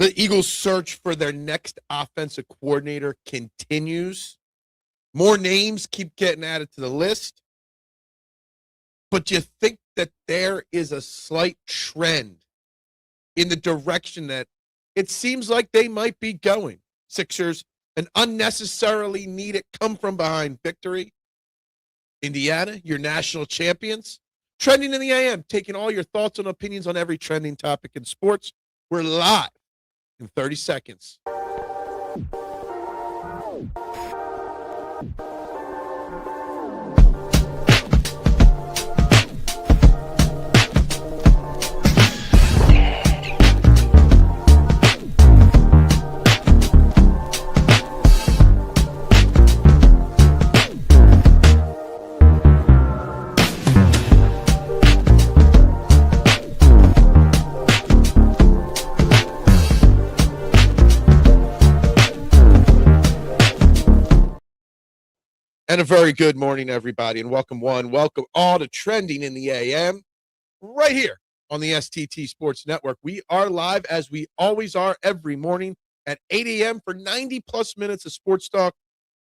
The Eagles' search for their next offensive coordinator continues. More names keep getting added to the list. But you think that there is a slight trend in the direction that it seems like they might be going. Sixers, an unnecessarily needed come-from-behind victory. Indiana, your national champions. Trending in the AM, taking all your thoughts and opinions on every trending topic in sports. We're live in 30 seconds. And a very good morning, everybody, and welcome all to Trending in the AM, right here on the STT Sports Network. We are live, as we always are, every morning at 8 a.m. for 90-plus minutes of sports talk.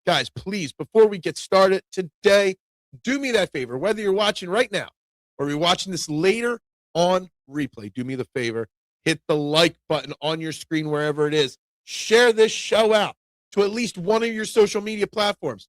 Guys, please, before we get started today, do me that favor. Whether you're watching right now or you're watching this later on replay, do me the favor, hit the like button on your screen wherever it is. Share this show out to at least one of your social media platforms.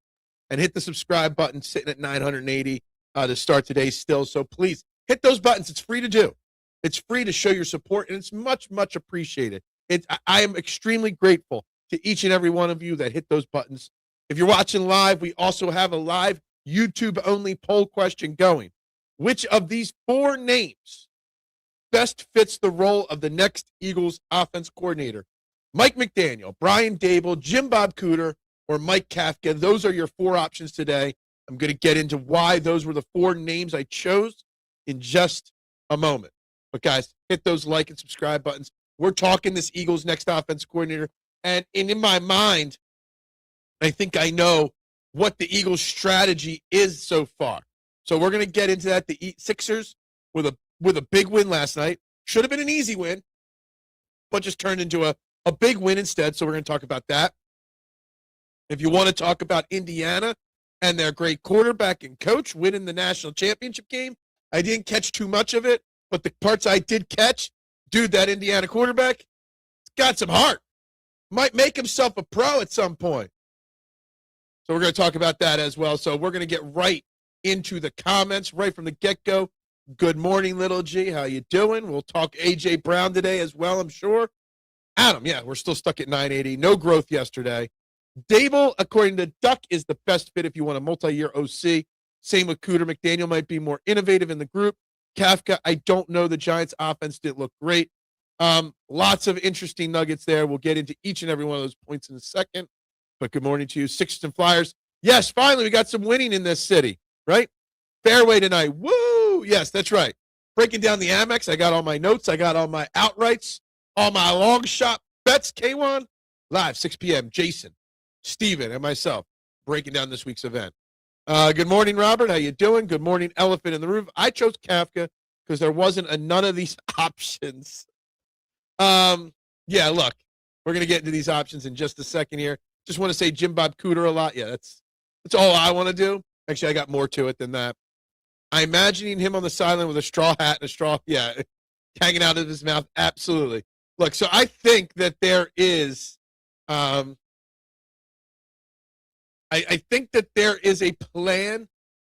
And hit the subscribe button sitting at 980 to start today still. So please hit those buttons. It's free to do. It's free to show your support, and it's much, much appreciated. I am extremely grateful to each and every one of you that hit those buttons. If you're watching live, we also have a live YouTube-only poll question going. Which of these four names best fits the role of the next Eagles offense coordinator? Mike McDaniel, Brian Daboll, Jim Bob Cooter, or Mike Kafka? Those are your four options today. I'm going to get into why those were the four names I chose in just a moment. But, guys, hit those like and subscribe buttons. We're talking this Eagles' next offense coordinator. And in my mind, I think I know what the Eagles' strategy is so far. So we're going to get into that. The Sixers with a big win last night. Should have been an easy win, but just turned into a big win instead. So we're going to talk about that. If you want to talk about Indiana and their great quarterback and coach winning the national championship game, I didn't catch too much of it, but the parts I did catch, dude, that Indiana quarterback got some heart. Might make himself a pro at some point. So we're going to talk about that as well. So we're going to get right into the comments right from the get-go. Good morning, Little G. How you doing? We'll talk A.J. Brown today as well, I'm sure. Adam, yeah, we're still stuck at 980. No growth yesterday. Daboll, according to Duck, is the best fit if you want a multi-year OC. Same with Cooter. McDaniel might be more innovative in the group. Kafka, I don't know. The Giants' offense didn't look great. Lots of interesting nuggets there. We'll get into each and every one of those points in a second. But good morning to you, Sixers and Flyers. Yes, finally, we got some winning in this city, right? Fairway tonight. Woo! Yes, that's right. Breaking down the Amex. I got all my notes. I got all my outrights, all my long shot bets. K1, live, 6 p.m. Jason, Steven, and myself breaking down this week's event. Good morning, Robert. How you doing? Good morning, Elephant in the Roof. I chose Kafka because there wasn't none of these options. Yeah, look, we're going to get into these options in just a second here. Just want to say Jim Bob Cooter a lot. Yeah, that's all I want to do. Actually, I got more to it than that. I'm imagining him on the sideline with a straw hat and a straw, hanging out of his mouth. Absolutely. Look, so I think that there is I think that there is a plan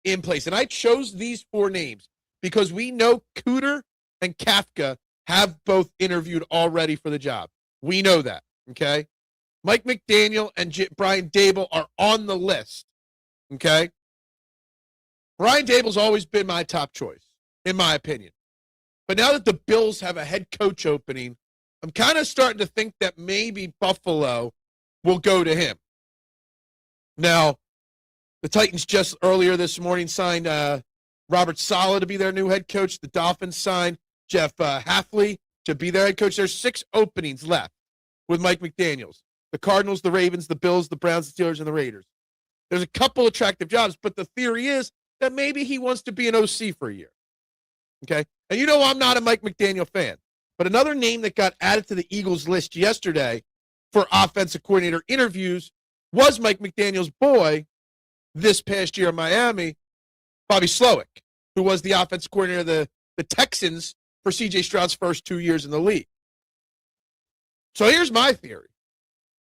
in place. And I chose these four names because we know Cooter and Kafka have both interviewed already for the job. We know that, okay? Mike McDaniel and Brian Daboll are on the list, okay? Brian Daboll's always been my top choice, in my opinion. But now that the Bills have a head coach opening, I'm kind of starting to think that maybe Buffalo will go to him. Now, the Titans just earlier this morning signed Robert Saleh to be their new head coach. The Dolphins signed Jeff Hafley to be their head coach. There's 6 openings left with Mike McDaniels. The Cardinals, the Ravens, the Bills, the Browns, the Steelers, and the Raiders. There's a couple attractive jobs, but the theory is that maybe he wants to be an OC for a year. Okay? And you know I'm not a Mike McDaniel fan, But another name that got added to the Eagles list yesterday for offensive coordinator interviews was Mike McDaniel's boy this past year in Miami, Bobby Slowick, who was the offensive coordinator of the Texans for C.J. Stroud's first 2 years in the league. So here's my theory.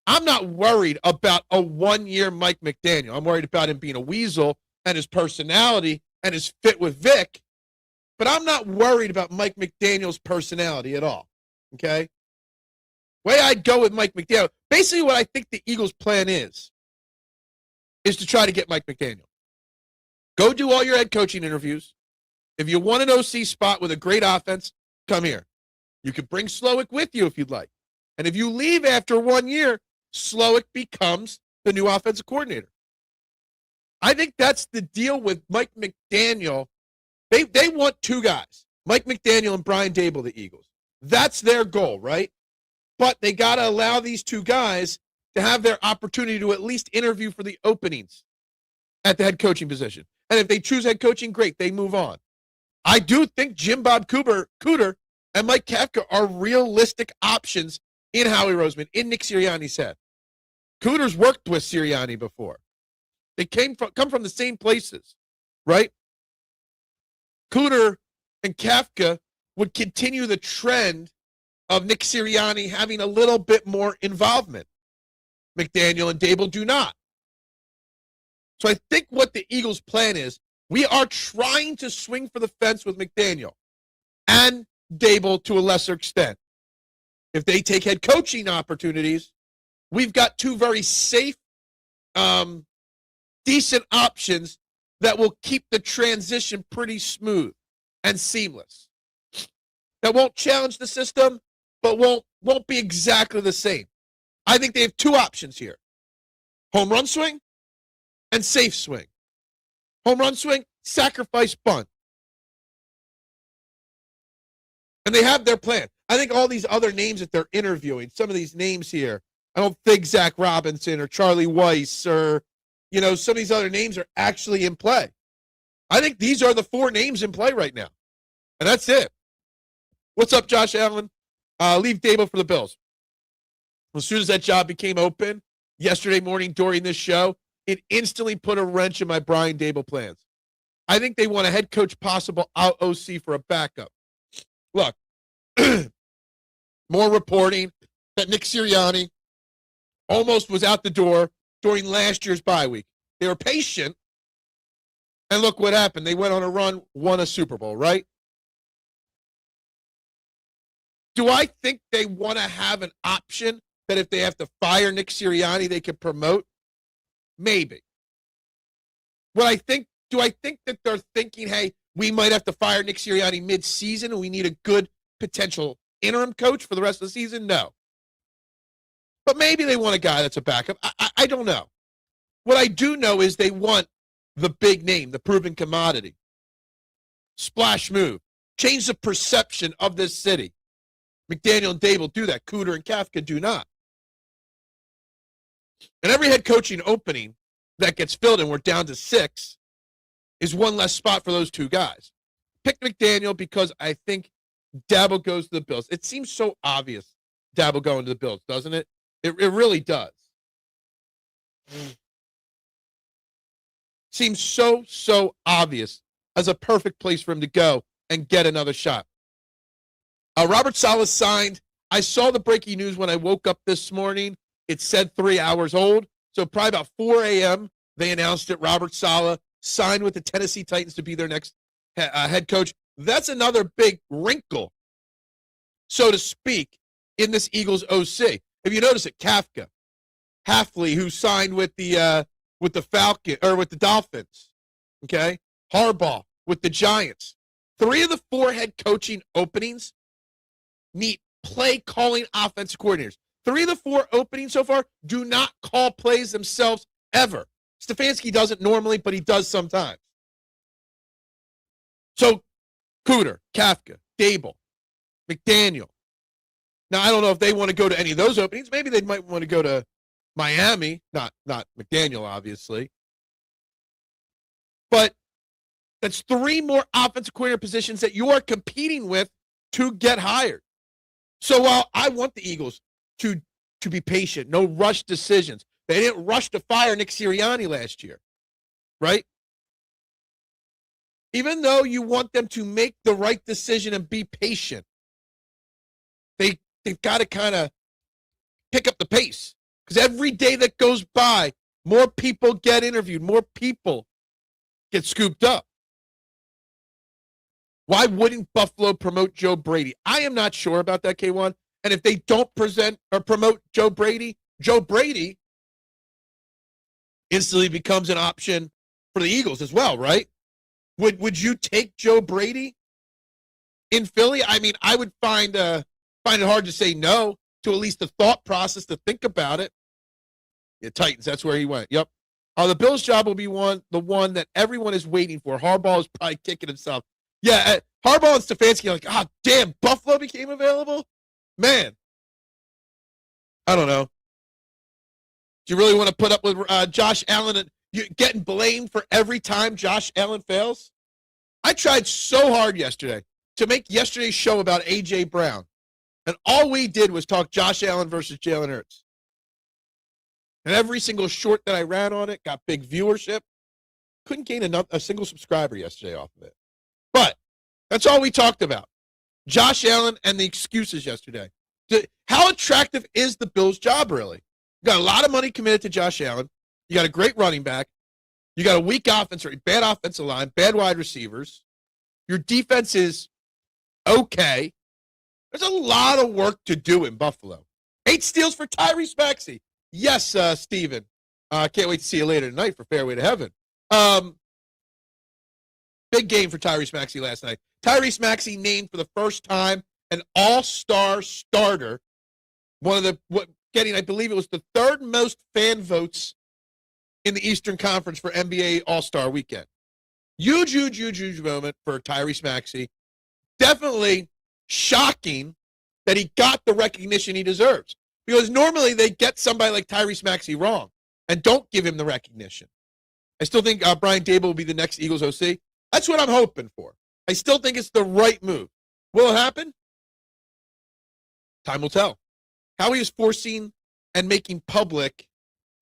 I'm not worried about a one-year Mike McDaniel. I'm worried about him being a weasel and his personality and his fit with Vic. But I'm not worried about Mike McDaniel's personality at all, okay? Way I'd go with Mike McDaniel, basically what I think the Eagles' plan is to try to get Mike McDaniel. Go do all your head coaching interviews. If you want an OC spot with a great offense, come here. You can bring Slowick with you if you'd like. And if you leave after 1 year, Slowick becomes the new offensive coordinator. I think that's the deal with Mike McDaniel. They want two guys, Mike McDaniel and Brian Daboll, the Eagles. That's their goal, right? But they got to allow these two guys to have their opportunity to at least interview for the openings at the head coaching position. And if they choose head coaching, great, they move on. I do think Jim Bob Cooter and Mike Kafka are realistic options in Howie Roseman, in Nick Sirianni's head. Cooter's worked with Sirianni before. They come from the same places, right? Cooter and Kafka would continue the trend of Nick Sirianni having a little bit more involvement. McDaniel and Daboll do not. So I think what the Eagles' plan is, we are trying to swing for the fence with McDaniel and Daboll to a lesser extent. If they take head coaching opportunities, we've got two very safe, decent options that will keep the transition pretty smooth and seamless. That won't challenge the system, but won't be exactly the same. I think they have two options here. Home run swing and safe swing. Home run swing, sacrifice bunt. And they have their plan. I think all these other names that they're interviewing, some of these names here, I don't think Zach Robinson or Charlie Weiss or, some of these other names are actually in play. I think these are the four names in play right now. And that's it. What's up, Josh Allen? Leave Daboll for the Bills. As soon as that job became open yesterday morning during this show, it instantly put a wrench in my Brian Daboll plans. I think they want a head coach possible out OC for a backup. Look, more reporting that Nick Sirianni almost was out the door during last year's bye week. They were patient, and look what happened. They went on a run, won a Super Bowl, right? Do I think they want to have an option that if they have to fire Nick Sirianni, they can promote? Maybe. Do I think that they're thinking, hey, we might have to fire Nick Sirianni mid-season and we need a good potential interim coach for the rest of the season? No. But maybe they want a guy that's a backup. I don't know. What I do know is they want the big name, the proven commodity. Splash move. Change the perception of this city. McDaniel and Daboll do that. Cooter and Kafka do not. And every head coaching opening that gets filled, and we're down to 6, is one less spot for those two guys. Pick McDaniel because I think Daboll goes to the Bills. It seems so obvious Daboll going to the Bills, doesn't it? It really does. Seems so obvious as a perfect place for him to go and get another shot. Robert Saleh signed. I saw the breaking news when I woke up this morning. It said 3 hours old. So probably about 4 a.m., they announced it. Robert Saleh signed with the Tennessee Titans to be their next head coach. That's another big wrinkle, so to speak, in this Eagles OC. If you notice it, Kafka, Halfley, who signed with the Falcon or with the Dolphins, okay? Harbaugh with the Giants. 3 of the 4 head coaching openings need play calling offensive coordinators. 3 of the 4 openings so far do not call plays themselves ever. Stefanski doesn't normally, but he does sometimes. So, Cooter, Kafka, Daboll, McDaniel. Now, I don't know if they want to go to any of those openings. Maybe they might want to go to Miami. Not McDaniel, obviously. But that's 3 more offensive coordinator positions that you are competing with to get hired. So while I want the Eagles to be patient, no rush decisions. They didn't rush to fire Nick Sirianni last year, right? Even though you want them to make the right decision and be patient, they've got to kind of pick up the pace. Because every day that goes by, more people get interviewed, more people get scooped up. Why wouldn't Buffalo promote Joe Brady? I am not sure about that, K1. And if they don't present or promote Joe Brady instantly becomes an option for the Eagles as well, right? Would you take Joe Brady in Philly? I mean, I would find it hard to say no to at least the thought process to think about it. Yeah, Titans, that's where he went. Yep. The Bills' job will be the one that everyone is waiting for. Harbaugh is probably kicking himself. Yeah, Harbaugh and Stefanski are like, damn, Buffalo became available? Man. I don't know. Do you really want to put up with Josh Allen and you getting blamed for every time Josh Allen fails? I tried so hard yesterday to make yesterday's show about A.J. Brown. And all we did was talk Josh Allen versus Jalen Hurts. And every single short that I ran on it got big viewership. Couldn't gain a single subscriber yesterday off of it. But that's all we talked about. Josh Allen and the excuses yesterday. How attractive is the Bills' job, really? You got a lot of money committed to Josh Allen. You got a great running back. You got a weak offense, or bad offensive line, bad wide receivers. Your defense is okay. There's a lot of work to do in Buffalo. 8 steals for Tyrese Maxey. Yes, Steven. Can't wait to see you later tonight for Fairway to Heaven. Big game for Tyrese Maxey last night. Tyrese Maxey named for the first time an all-star starter. I believe it was the third most fan votes in the Eastern Conference for NBA All-Star Weekend. Huge moment for Tyrese Maxey. Definitely shocking that he got the recognition he deserves. Because normally they get somebody like Tyrese Maxey wrong and don't give him the recognition. I still think Brian Daboll will be the next Eagles OC. That's what I'm hoping for. I still think it's the right move. Will it happen? Time will tell. How he is forcing and making public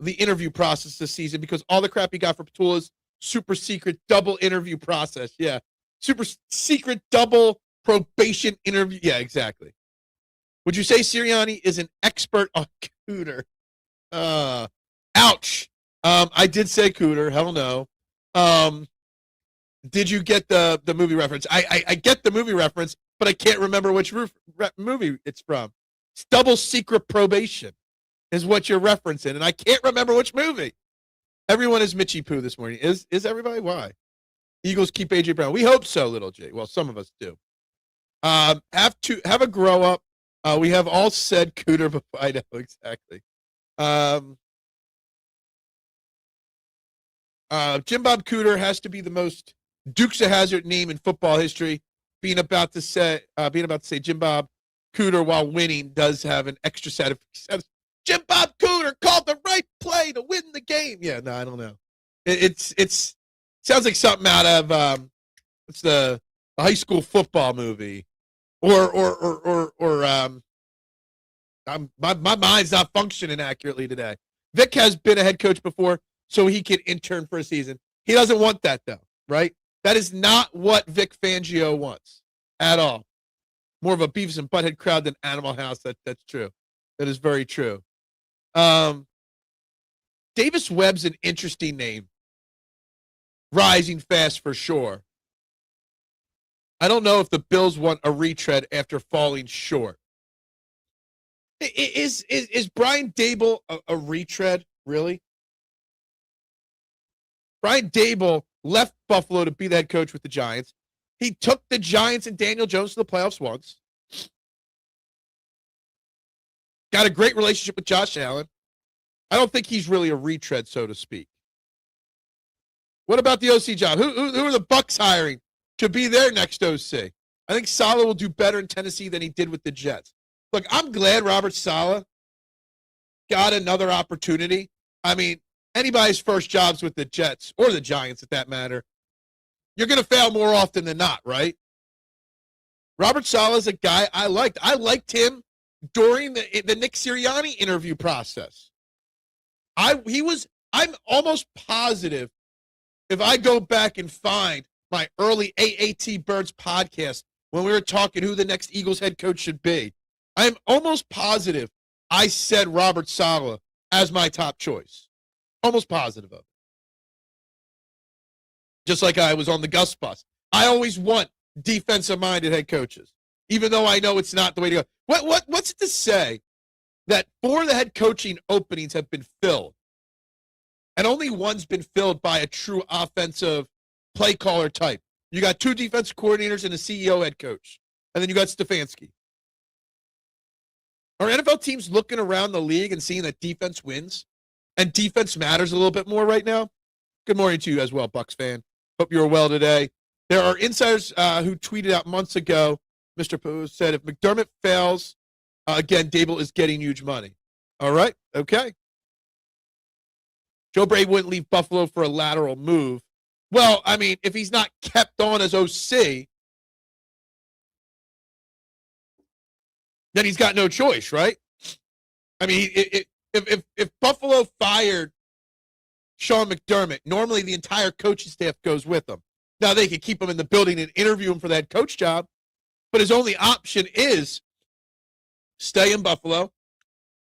the interview process this season because all the crap he got for Patullo's super secret double interview process. Yeah. Super secret double probation interview. Yeah, exactly. Would you say Sirianni is an expert on Cooter? Ouch. I did say Cooter. Hell no. Did you get the movie reference? I get the movie reference, but I can't remember which movie it's from. It's Double Secret Probation is what you're referencing, and I can't remember which movie. Everyone is Mitchie Poo this morning. Is everybody? Why? Eagles keep A.J. Brown. We hope so, little J. Well, some of us do. Have a grow up. We have all said Cooter, but I know exactly. Jim Bob Cooter has to be the most Dukes of Hazzard name in football history. Being about to say Jim Bob Cooter while winning does have an extra set of Jim Bob Cooter called the right play to win the game. Yeah, no, I don't know. It's sounds like something out of it's the high school football movie, or my mind's not functioning accurately today. Vic has been a head coach before, so he can intern for a season. He doesn't want that though, right? That is not what Vic Fangio wants at all. More of a Beavis and Butthead crowd than Animal House. That's true. That is very true. Davis Webb's an interesting name. Rising fast for sure. I don't know if the Bills want a retread after falling short. Is Brian Daboll a retread, really? Brian Daboll left Buffalo to be the head coach with the Giants. He took the Giants and Daniel Jones to the playoffs once. Got a great relationship with Josh Allen. I don't think he's really a retread, so to speak. What about the OC job? Who are the Bucks hiring to be their next OC? I think Saleh will do better in Tennessee than he did with the Jets. Look, I'm glad Robert Saleh got another opportunity. I mean, anybody's first jobs with the Jets or the Giants, at that matter, you're going to fail more often than not, right? Robert Saleh is a guy I liked. I liked him during the Nick Sirianni interview process. I'm almost positive if I go back and find my early AAT Birds podcast when we were talking who the next Eagles head coach should be, I'm almost positive I said Robert Saleh as my top choice. Almost positive of it. Just like I was on the Gus bus. I always want defensive-minded head coaches, even though I know it's not the way to go. What's it to say that 4 of the head coaching openings have been filled, and only one's been filled by a true offensive play caller type? You got 2 defensive coordinators and a CEO head coach, and then you got Stefanski. Are NFL teams looking around the league and seeing that defense wins, and defense matters a little bit more right now? Good morning to you as well, Bucs fan. Hope you're well today. There are insiders who tweeted out months ago, Mr. Pooh said, if McDermott fails, again, Dable is getting huge money. All right, okay. Joe Brady wouldn't leave Buffalo for a lateral move. Well, I mean, if he's not kept on as OC, then he's got no choice, right? I mean, if Buffalo fired Sean McDermott, normally the entire coaching staff goes with him. Now, they could keep him in the building and interview him for that coach job, but his only option is stay in Buffalo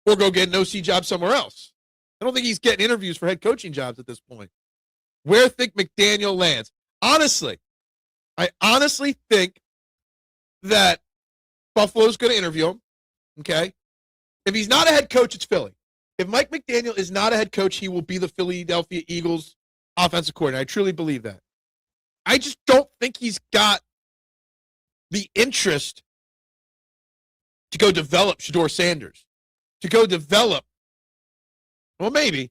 or go get an OC job somewhere else. I don't think he's getting interviews for head coaching jobs at this point. Where think McDaniel lands? Honestly, I honestly think that Buffalo's going to interview him, okay? If he's not a head coach, it's Philly. If Mike McDaniel is not a head coach, he will be the Philadelphia Eagles offensive coordinator. I truly believe that. I just don't think he's got the interest to go develop Shedeur Sanders, to go develop, well, maybe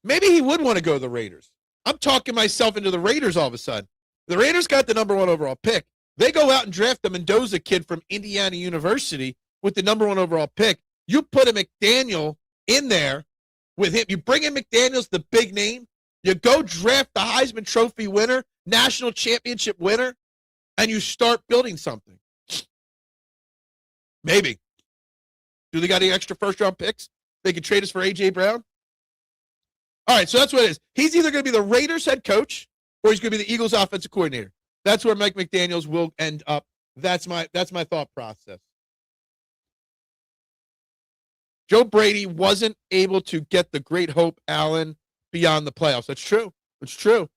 he would want to go to the Raiders. I'm talking myself into the Raiders all of a sudden. The Raiders got the number 1 overall pick. They go out and draft the Mendoza kid from Indiana University with the number 1 overall pick. You put a McDaniel in there with him. You bring in McDaniels, the big name. You go draft the Heisman Trophy winner, national championship winner, and you start building something. Maybe. Do they got any extra first-round picks? They could trade us for A.J. Brown? All right, so that's what it is. He's either going to be the Raiders head coach or he's going to be the Eagles offensive coordinator. That's where Mike McDaniels will end up. That's my thought process. Joe Brady wasn't able to get the great hope, Allen, beyond the playoffs. That's true. It's true.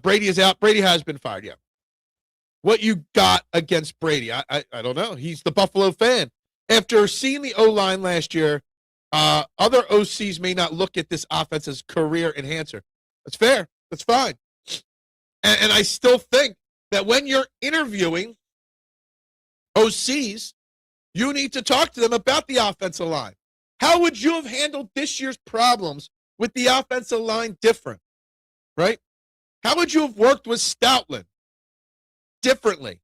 Brady is out. Brady has been fired, yeah. What you got against Brady? I don't know. He's the Buffalo fan. After seeing the O-line last year, other OCs may not look at this offense as career enhancer. That's fair. That's fine. And I still think that when you're interviewing OCs, you need to talk to them about the offensive line. How would you have handled this year's problems with the offensive line different, right? How would you have worked with Stoutland differently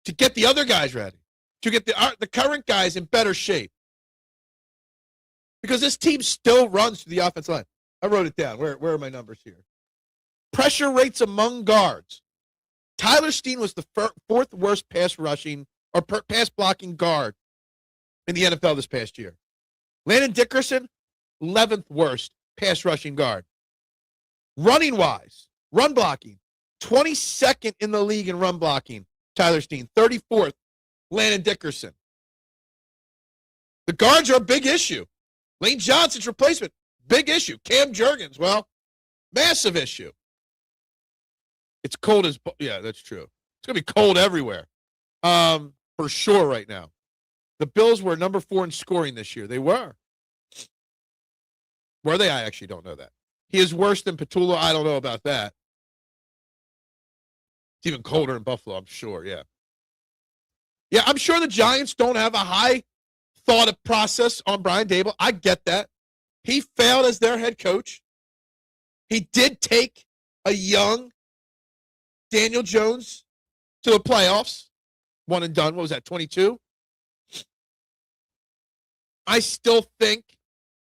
to get the other guys ready, to get the current guys in better shape? Because this team still runs through the offensive line. I wrote it down. Where are my numbers here? Pressure rates among guards. Tyler Steen was the 4th worst pass rushing or pass blocking guard in the NFL this past year. Landon Dickerson, 11th worst pass rushing guard. Running wise, run blocking, 22nd in the league in run blocking, Tyler Steen. 34th, Landon Dickerson. The guards are a big issue. Lane Johnson's replacement, big issue. Cam Jurgens, well, massive issue. It's cold as, yeah, that's true. It's going to be cold everywhere, for sure right now. The Bills were number 4 in scoring this year. They were. Were they? I actually don't know that. He is worse than Patullo. I don't know about that. It's even colder in Buffalo, I'm sure, yeah. Yeah, I'm sure the Giants don't have a high thought process on Brian Dable. I get that. He failed as their head coach. He did take a young Daniel Jones to the playoffs. One and done. What was that, 22? I still think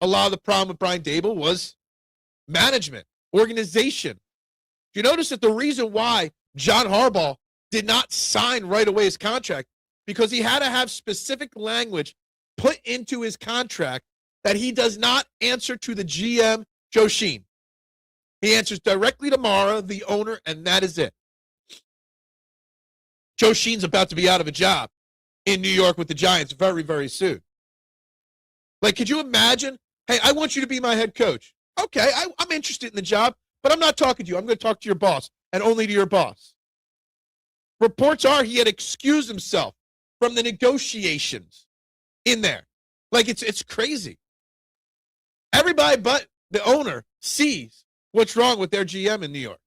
a lot of the problem with Brian Dable was management, organization. You notice that the reason why John Harbaugh did not sign right away his contract because he had to have specific language put into his contract that he does not answer to the GM, Joe Sheen. He answers directly to Mara, the owner, and that is it. Joe Sheen's about to be out of a job in New York with the Giants very, very soon. Like, could you imagine? Hey, I want you to be my head coach. Okay, I'm interested in the job, but I'm not talking to you. I'm going to talk to your boss, and only to your boss. Reports are he had excused himself from the negotiations in there. Like, it's crazy. Everybody but the owner sees what's wrong with their GM in New York.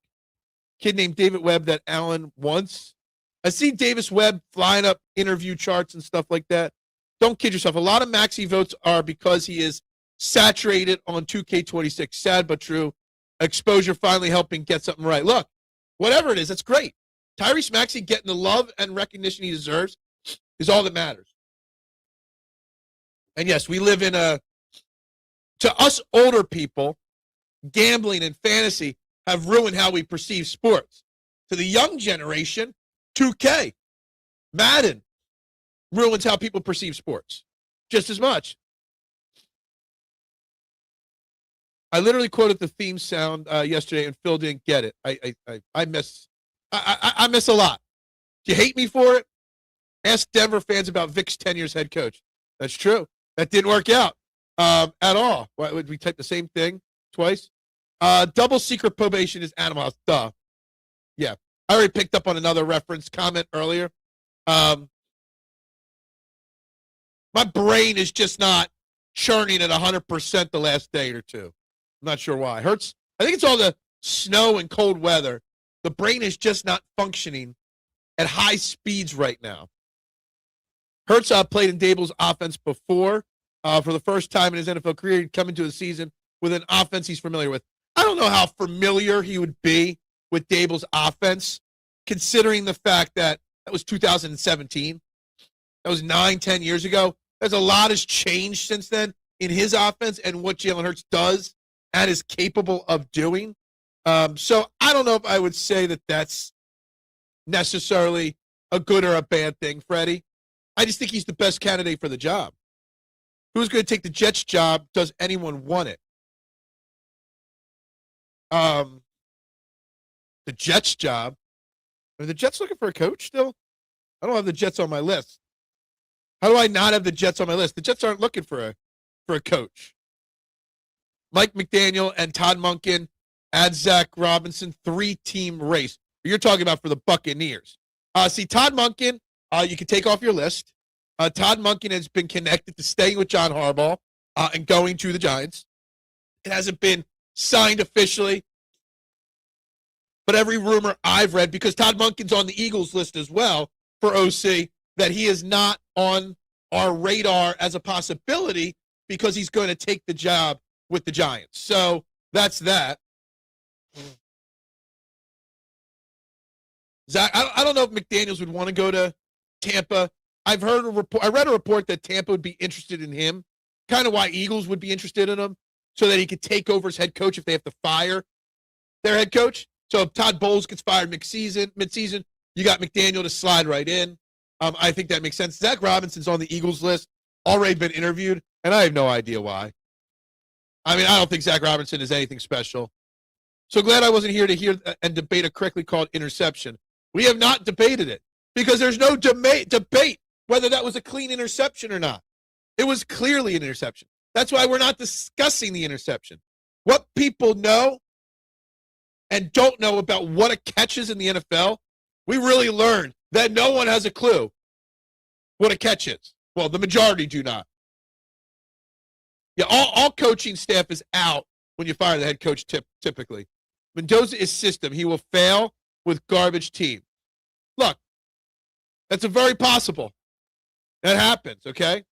Kid named David Webb that Allen wants. I see Davis Webb flying up interview charts and stuff like that. Don't kid yourself. A lot of Maxey votes are because he is saturated on 2K26. Sad but true. Exposure finally helping get something right. Look, whatever it is, that's great. Tyrese Maxey getting the love and recognition he deserves is all that matters. And yes, we live in to us older people, gambling and fantasy have ruined how we perceive sports. To the young generation, 2K, Madden, ruins how people perceive sports just as much. I literally quoted the theme sound yesterday, and Phil didn't get it. I miss a lot. Do you hate me for it? Ask Denver fans about Vic's tenure as head coach. That's true. That didn't work out at all. Why would we type the same thing twice? Double secret probation is Animal House. Duh. Yeah. I already picked up on another reference comment earlier. My brain is just not churning at 100% the last day or two. I'm not sure why. Hurts. I think it's all the snow and cold weather. The brain is just not functioning at high speeds right now. Hurts played in Dable's offense before. For the first time in his NFL career, he'd come into the season with an offense he's familiar with. I don't know how familiar he would be with Dable's offense, considering the fact that was 2017. That was 9-10 years ago. There's a lot has changed since then in his offense and what Jalen Hurts does and is capable of doing. So I don't know if I would say that that's necessarily a good or a bad thing, Freddie. I just think he's the best candidate for the job. Who's going to take the Jets job? Does anyone want it? The Jets job. Are the Jets looking for a coach still? I don't have the Jets on my list. How do I not have the Jets on my list? The Jets aren't looking for a coach. Mike McDaniel and Todd Monken, add Zach Robinson, 3-team race. You're talking about for the Buccaneers. See, Todd Monken, you can take off your list. Todd Monken has been connected to staying with John Harbaugh and going to the Giants. It hasn't been signed officially. But every rumor I've read, because Todd Monken's on the Eagles list as well for OC, that he is not on our radar as a possibility because he's going to take the job with the Giants. So that's that. Zach, I don't know if McDaniels would want to go to Tampa. I've heard a report. I read a report that Tampa would be interested in him. Kind of why Eagles would be interested in him, so that he could take over as head coach if they have to fire their head coach. So if Todd Bowles gets fired mid-season, you got McDaniel to slide right in. I think that makes sense. Zach Robinson's on the Eagles list, already been interviewed, and I have no idea why. I mean, I don't think Zach Robinson is anything special. So glad I wasn't here to hear and debate a correctly called interception. We have not debated it because there's no debate whether that was a clean interception or not. It was clearly an interception. That's why we're not discussing the interception. What people know and don't know about what a catch is in the NFL, we really learned that no one has a clue what a catch is. Well, the majority do not. Yeah, all coaching staff is out when you fire the head coach typically. Mendoza is system. He will fail with garbage team. Look, that's a very possible. That happens, okay?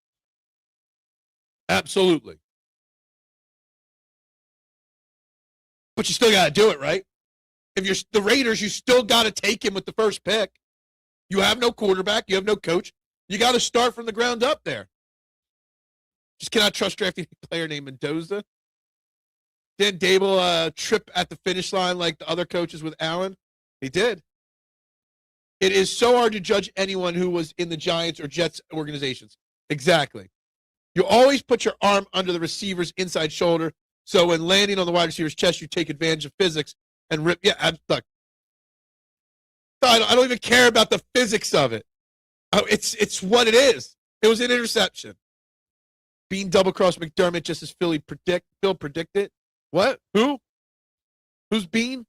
Absolutely. But you still got to do it, right? If you're the Raiders, you still got to take him with the first pick. You have no quarterback. You have no coach. You got to start from the ground up there. Just cannot trust drafting a player named Mendoza. Didn't Dable trip at the finish line like the other coaches with Allen? He did. It is so hard to judge anyone who was in the Giants or Jets organizations. Exactly. You always put your arm under the receiver's inside shoulder, so when landing on the wide receiver's chest, you take advantage of physics and rip. Yeah, look. I don't even care about the physics of it. It's what it is. It was an interception. Bean double-crossed McDermott just as Phil predicted. What? Who? Who's Bean?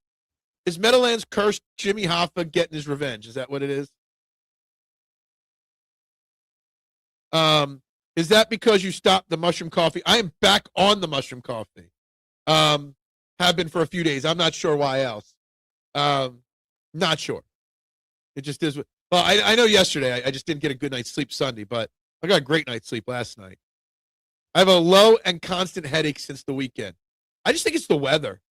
Is Meadowlands cursed Jimmy Hoffa getting his revenge? Is that what it is? Is that because you stopped the mushroom coffee? I am back on the mushroom coffee. Have been for a few days. I'm not sure why else. Not sure. It just is. Well, I know yesterday I just didn't get a good night's sleep Sunday, but I got a great night's sleep last night. I have a low and constant headache since the weekend. I just think it's the weather.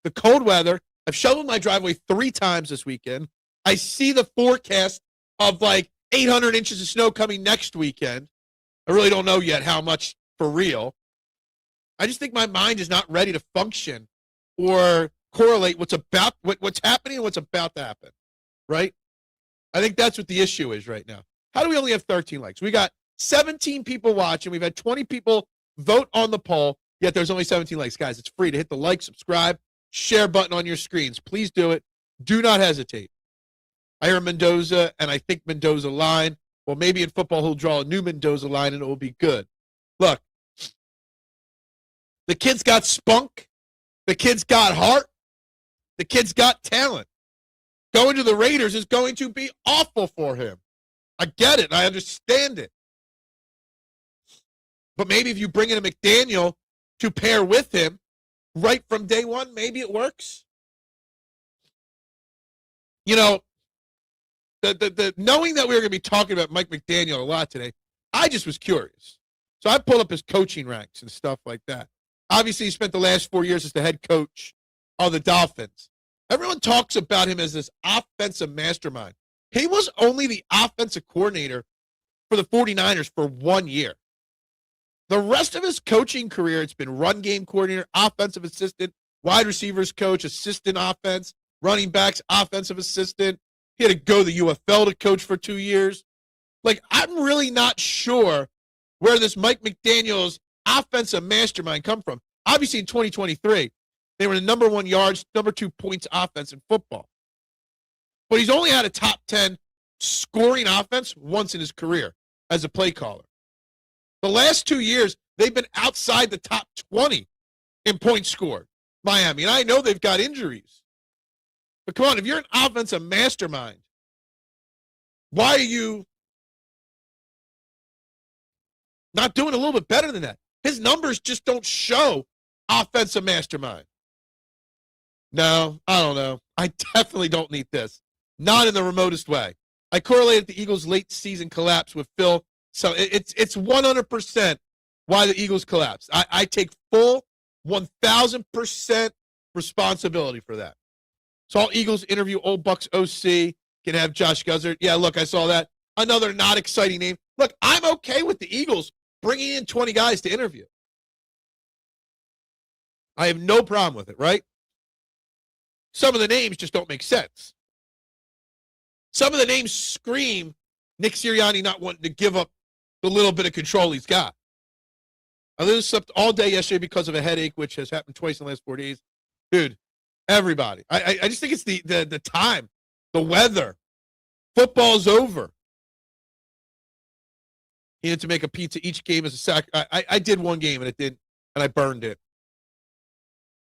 The cold weather. I've shoveled my driveway 3 times this weekend. I see the forecast of like 800 inches of snow coming next weekend. I really don't know yet how much for real. I just think my mind is not ready to function or correlate what's happening and what's about to happen, right? I think that's what the issue is right now. How do we only have 13 likes? We got 17 people watching. We've had 20 people vote on the poll, yet there's only 17 likes. Guys, it's free to hit the like, subscribe, share button on your screens. Please do it. Do not hesitate. I hear Mendoza, and I think Mendoza line. Well, maybe in football he'll draw a new Mendoza line, and it will be good. Look, the kid's got spunk. The kid's got heart. The kid's got talent. Going to the Raiders is going to be awful for him. I get it. I understand it. But maybe if you bring in a McDaniel to pair with him right from day one, maybe it works. You know, the knowing that we were going to be talking about Mike McDaniel a lot today, I just was curious. So I pulled up his coaching ranks and stuff like that. Obviously, he spent the last 4 years as the head coach of the Dolphins. Everyone talks about him as this offensive mastermind. He was only the offensive coordinator for the 49ers for 1 year. The rest of his coaching career, it's been run game coordinator, offensive assistant, wide receivers coach, assistant offense, running backs, offensive assistant. He had to go to the UFL to coach for 2 years. Like, I'm really not sure where this Mike McDaniel's offensive mastermind come from. Obviously, in 2023, they were the number 1 yards, number 2 points offense in football. But he's only had a top 10 scoring offense once in his career as a play caller. The last 2 years, they've been outside the top 20 in points scored, Miami. And I know they've got injuries. But come on, if you're an offensive mastermind, why are you not doing a little bit better than that? His numbers just don't show offensive mastermind. No, I don't know. I definitely don't need this. Not in the remotest way. I correlated the Eagles' late season collapse with Phil. So it's 100% why the Eagles collapsed. I take full 1,000% responsibility for that. Saw Eagles interview Old Bucks OC. Can have Josh Guzzard. Yeah, look, I saw that. Another not exciting name. Look, I'm okay with the Eagles bringing in 20 guys to interview. I have no problem with it, right? Some of the names just don't make sense. Some of the names scream Nick Sirianni not wanting to give up the little bit of control he's got. I slept all day yesterday because of a headache, which has happened twice in the last 4 days. Dude, everybody. I just think it's the time, the weather. Football's over. He had to make a pizza each game as a sack. I did one game and it didn't, and I burned it.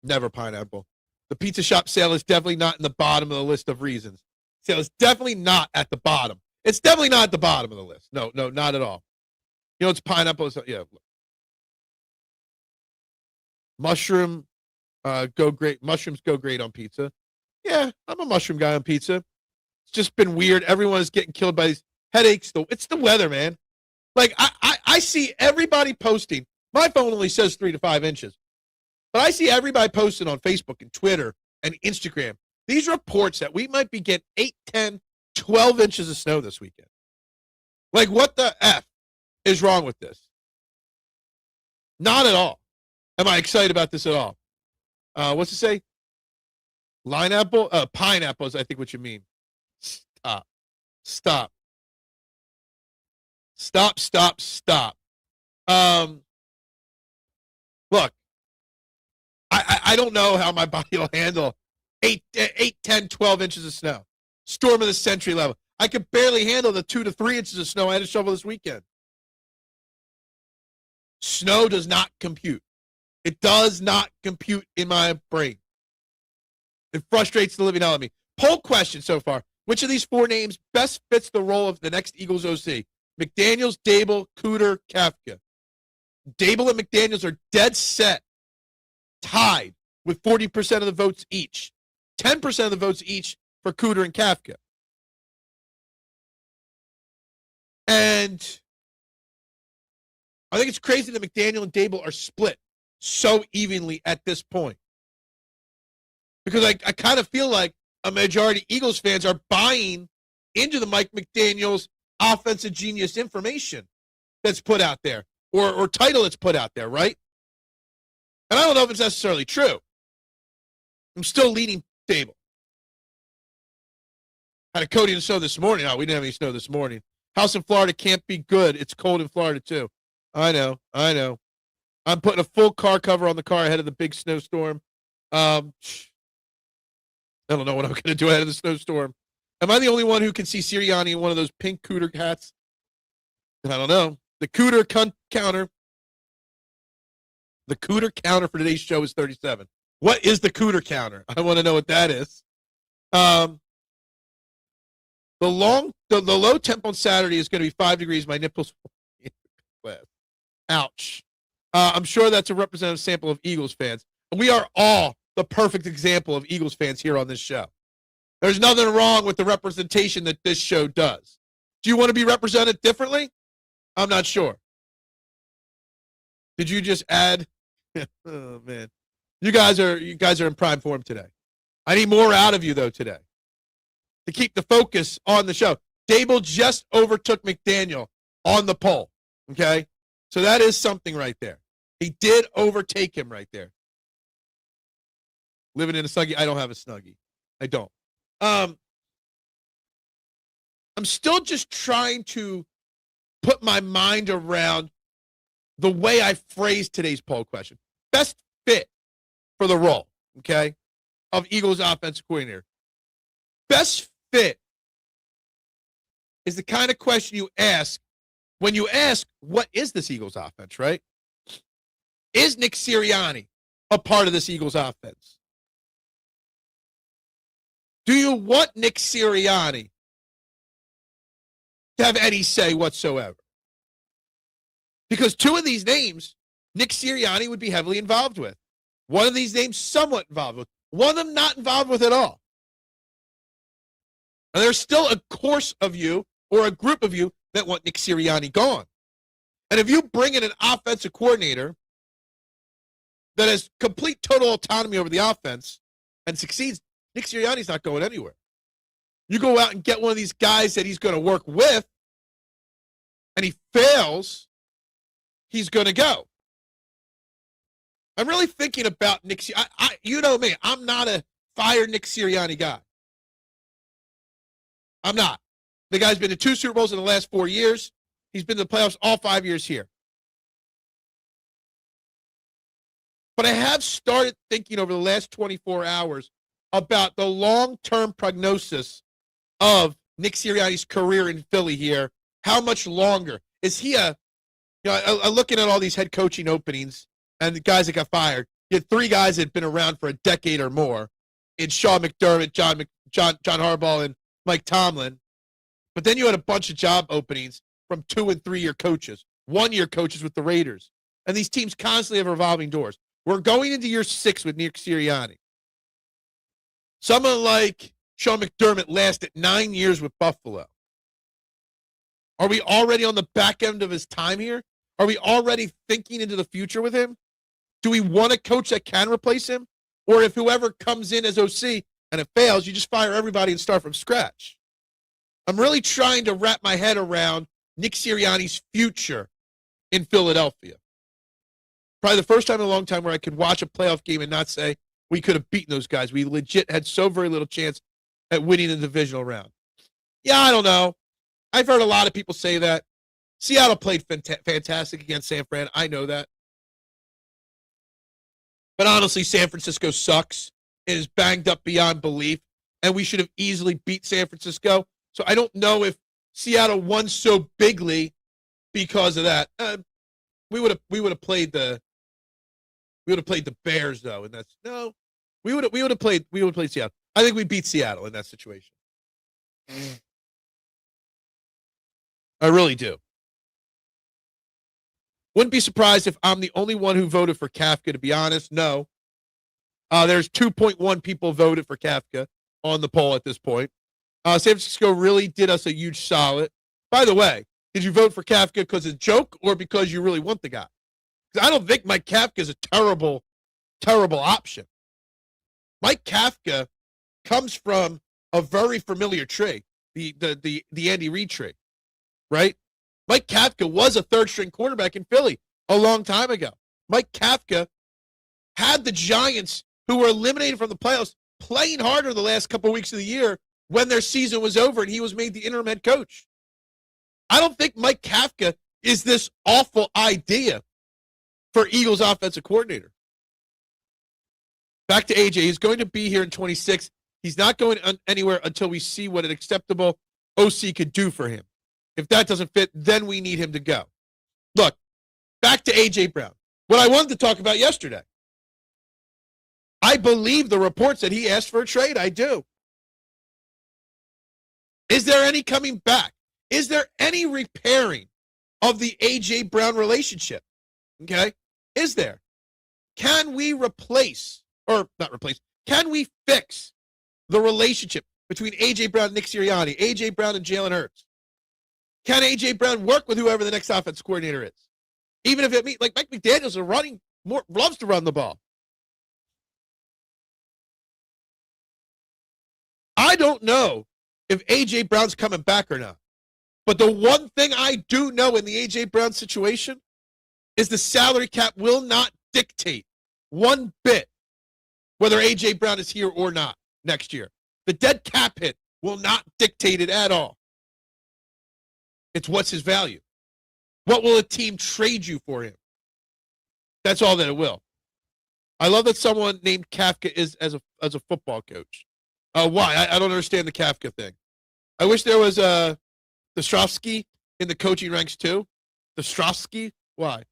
Never pineapple. The pizza shop sale is definitely not in the bottom of the list of reasons. Sale is definitely not at the bottom. It's definitely not at the bottom of the list. No, not at all. You know, it's pineapple. Yeah. Mushroom go great. Mushrooms go great on pizza. Yeah, I'm a mushroom guy on pizza. It's just been weird. Everyone is getting killed by these headaches. It's the weather, man. Like, I see everybody posting. My phone only says 3 to 5 inches. But I see everybody posting on Facebook and Twitter and Instagram these reports that we might be getting 8, 10, 12 inches of snow this weekend. Like, what the F is wrong with this? Not at all. Am I excited about this at all? What's it say? Pineapple, I think what you mean. Stop. Look, I don't know how my body will handle 8, 10, 12 inches of snow. Storm of the century level. I could barely handle the 2 to 3 inches of snow I had to shovel this weekend. Snow does not compute. It does not compute in my brain. It frustrates the living out of me. Poll question so far. Which of these 4 names best fits the role of the next Eagles OC? McDaniels, Dable, Cooter, Kafka. Dable and McDaniels are dead set, tied with 40% of the votes each. 10% of the votes each for Cooter and Kafka. And I think it's crazy that McDaniel and Dable are split so evenly at this point. Because I kind of feel like a majority of Eagles fans are buying into the Mike McDaniels offensive genius information that's put out there, or title that's put out there, right? And I don't know if it's necessarily true. I'm still leaning Dable. Had a Cody and snow this morning. Oh, we didn't have any snow this morning. House in Florida can't be good. It's cold in Florida, too. I know. I'm putting a full car cover on the car ahead of the big snowstorm. I don't know what I'm going to do ahead of the snowstorm. Am I the only one who can see Sirianni in one of those pink Cooter hats? I don't know. The Cooter counter. The Cooter counter for today's show is 37. What is the Cooter counter? I want to know what that is. The low temp on Saturday is going to be 5 degrees. My nipples. Ouch. I'm sure that's a representative sample of Eagles fans. We are all the perfect example of Eagles fans here on this show. There's nothing wrong with the representation that this show does. Do you want to be represented differently? I'm not sure. Did you just add? Oh, man. You guys are in prime form today. I need more out of you, though, today to keep the focus on the show. Dable just overtook McDaniel on the poll, okay? So that is something right there. He did overtake him right there. Living in a Snuggie. I don't have a Snuggie. I don't. I'm still just trying to put my mind around the way I phrased today's poll question. Best fit for the role, okay, of Eagles offensive coordinator. Best fit is the kind of question you ask when you ask, what is this Eagles offense, right? Is Nick Sirianni a part of this Eagles offense? Do you want Nick Sirianni to have any say whatsoever? Because 2 of these names, Nick Sirianni would be heavily involved with. One of these names, somewhat involved with. One of them not involved with at all. And there's still a course of you or a group of you that want Nick Sirianni gone. And if you bring in an offensive coordinator that has complete total autonomy over the offense and succeeds, Nick Sirianni's not going anywhere. You go out and get one of these guys that he's going to work with, and he fails, he's going to go. I'm really thinking about Nick Sirianni. You know me, I'm not a fire Nick Sirianni guy. I'm not. The guy's been to 2 Super Bowls in the last 4 years. He's been to the playoffs all 5 years here. But I have started thinking over the last 24 hours about the long-term prognosis of Nick Sirianni's career in Philly here. How much longer? Is he I'm looking at all these head coaching openings and the guys that got fired. You had 3 guys that had been around for a decade or more in Sean McDermott, John Harbaugh, and Mike Tomlin. But then you had a bunch of job openings from 2- and 3-year coaches, 1-year coaches with the Raiders. And these teams constantly have revolving doors. We're going into year 6 with Nick Sirianni. Someone like Sean McDermott lasted 9 years with Buffalo. Are we already on the back end of his time here? Are we already thinking into the future with him? Do we want a coach that can replace him? Or if whoever comes in as OC and it fails, you just fire everybody and start from scratch? I'm really trying to wrap my head around Nick Sirianni's future in Philadelphia. Probably the first time in a long time where I could watch a playoff game and not say we could have beaten those guys. We legit had so very little chance at winning the divisional round. Yeah, I don't know. I've heard a lot of people say that. Seattle played fantastic against San Fran. I know that. But honestly, San Francisco sucks. It is banged up beyond belief, and we should have easily beat San Francisco. So I don't know if Seattle won so bigly because of that. We would have played the Bears though, and that's no. We would have played Seattle. I think we beat Seattle in that situation. I really do. Wouldn't be surprised if I'm the only one who voted for Kafka, to be honest. No. There's 2.1 people voted for Kafka on the poll at this point. San Francisco really did us a huge solid. By the way, did you vote for Kafka because it's a joke or because you really want the guy? Because I don't think Mike Kafka is a terrible, terrible option. Mike Kafka comes from a very familiar tree, the Andy Reid tree, right? Mike Kafka was a third-string quarterback in Philly a long time ago. Mike Kafka had the Giants, who were eliminated from the playoffs, playing harder the last couple of weeks of the year when their season was over and he was made the interim head coach. I don't think Mike Kafka is this awful idea for Eagles offensive coordinator. Back to AJ. He's going to be here in 26. He's not going anywhere until we see what an acceptable OC could do for him. If that doesn't fit, then we need him to go. Look, back to A.J. Brown. What I wanted to talk about yesterday. I believe the reports that he asked for a trade. I do. Is there any coming back? Is there any repairing of the A.J. Brown relationship? Okay? Is there? Can we can we fix the relationship between A.J. Brown and Nick Sirianni, A.J. Brown and Jalen Hurts? Can A.J. Brown work with whoever the next offense coordinator is? Even if it means, like Mike McDaniels loves to run the ball. I don't know if A.J. Brown's coming back or not. But the one thing I do know in the A.J. Brown situation is the salary cap will not dictate one bit whether A.J. Brown is here or not next year. The dead cap hit will not dictate it at all. It's what's his value. What will a team trade you for him? That's all that it will. I love that someone named Kafka is as a football coach. Why? I don't understand the Kafka thing. I wish there was a Ostrovsky in the coaching ranks too. The Ostrovsky? Why?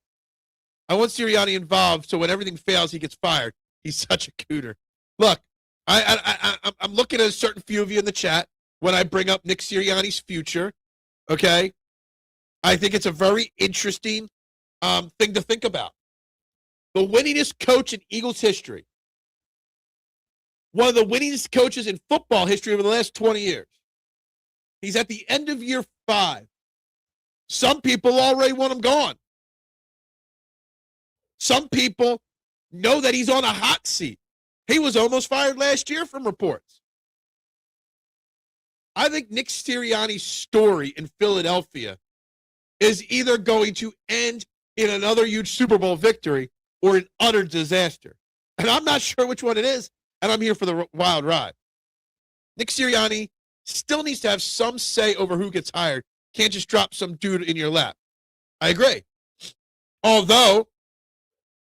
I want Sirianni involved so when everything fails, he gets fired. He's such a cooter. Look, I'm looking at a certain few of you in the chat when I bring up Nick Sirianni's future. Okay? I think it's a very interesting thing to think about. The winningest coach in Eagles history. One of the winningest coaches in football history over the last 20 years. He's at the end of year 5. Some people already want him gone. Some people know that he's on a hot seat. He was almost fired last year from reports. I think Nick Sirianni's story in Philadelphia is either going to end in another huge Super Bowl victory or an utter disaster. And I'm not sure which one it is, and I'm here for the wild ride. Nick Sirianni still needs to have some say over who gets hired. Can't just drop some dude in your lap. I agree. Although,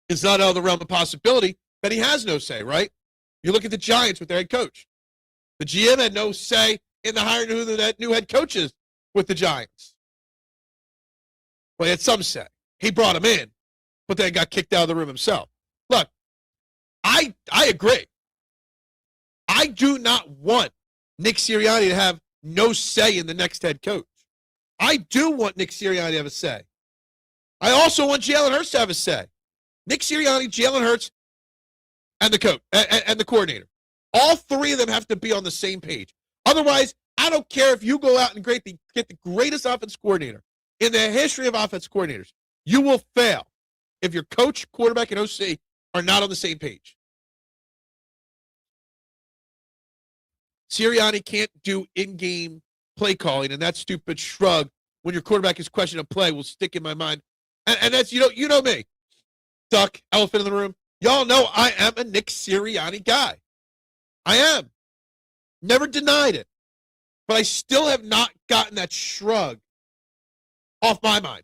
it's not out of the realm of possibility that he has no say, right? You look at the Giants with their head coach. The GM had no say in the hiring of that new head coaches with the Giants. Well, he had some say. He brought him in, but then got kicked out of the room himself. Look, I agree. I do not want Nick Sirianni to have no say in the next head coach. I do want Nick Sirianni to have a say. I also want Jalen Hurts to have a say. Nick Sirianni, Jalen Hurts, and the coach and the coordinator. All three of them have to be on the same page. Otherwise, I don't care if you go out and get the greatest offense coordinator in the history of offense coordinators. You will fail if your coach, quarterback, and OC are not on the same page. Sirianni can't do in-game play calling, and that stupid shrug when your quarterback is questioning a play will stick in my mind. And that's, you know me. Duck, elephant in the room. Y'all know I am a Nick Sirianni guy. I am. Never denied it. But I still have not gotten that shrug off my mind.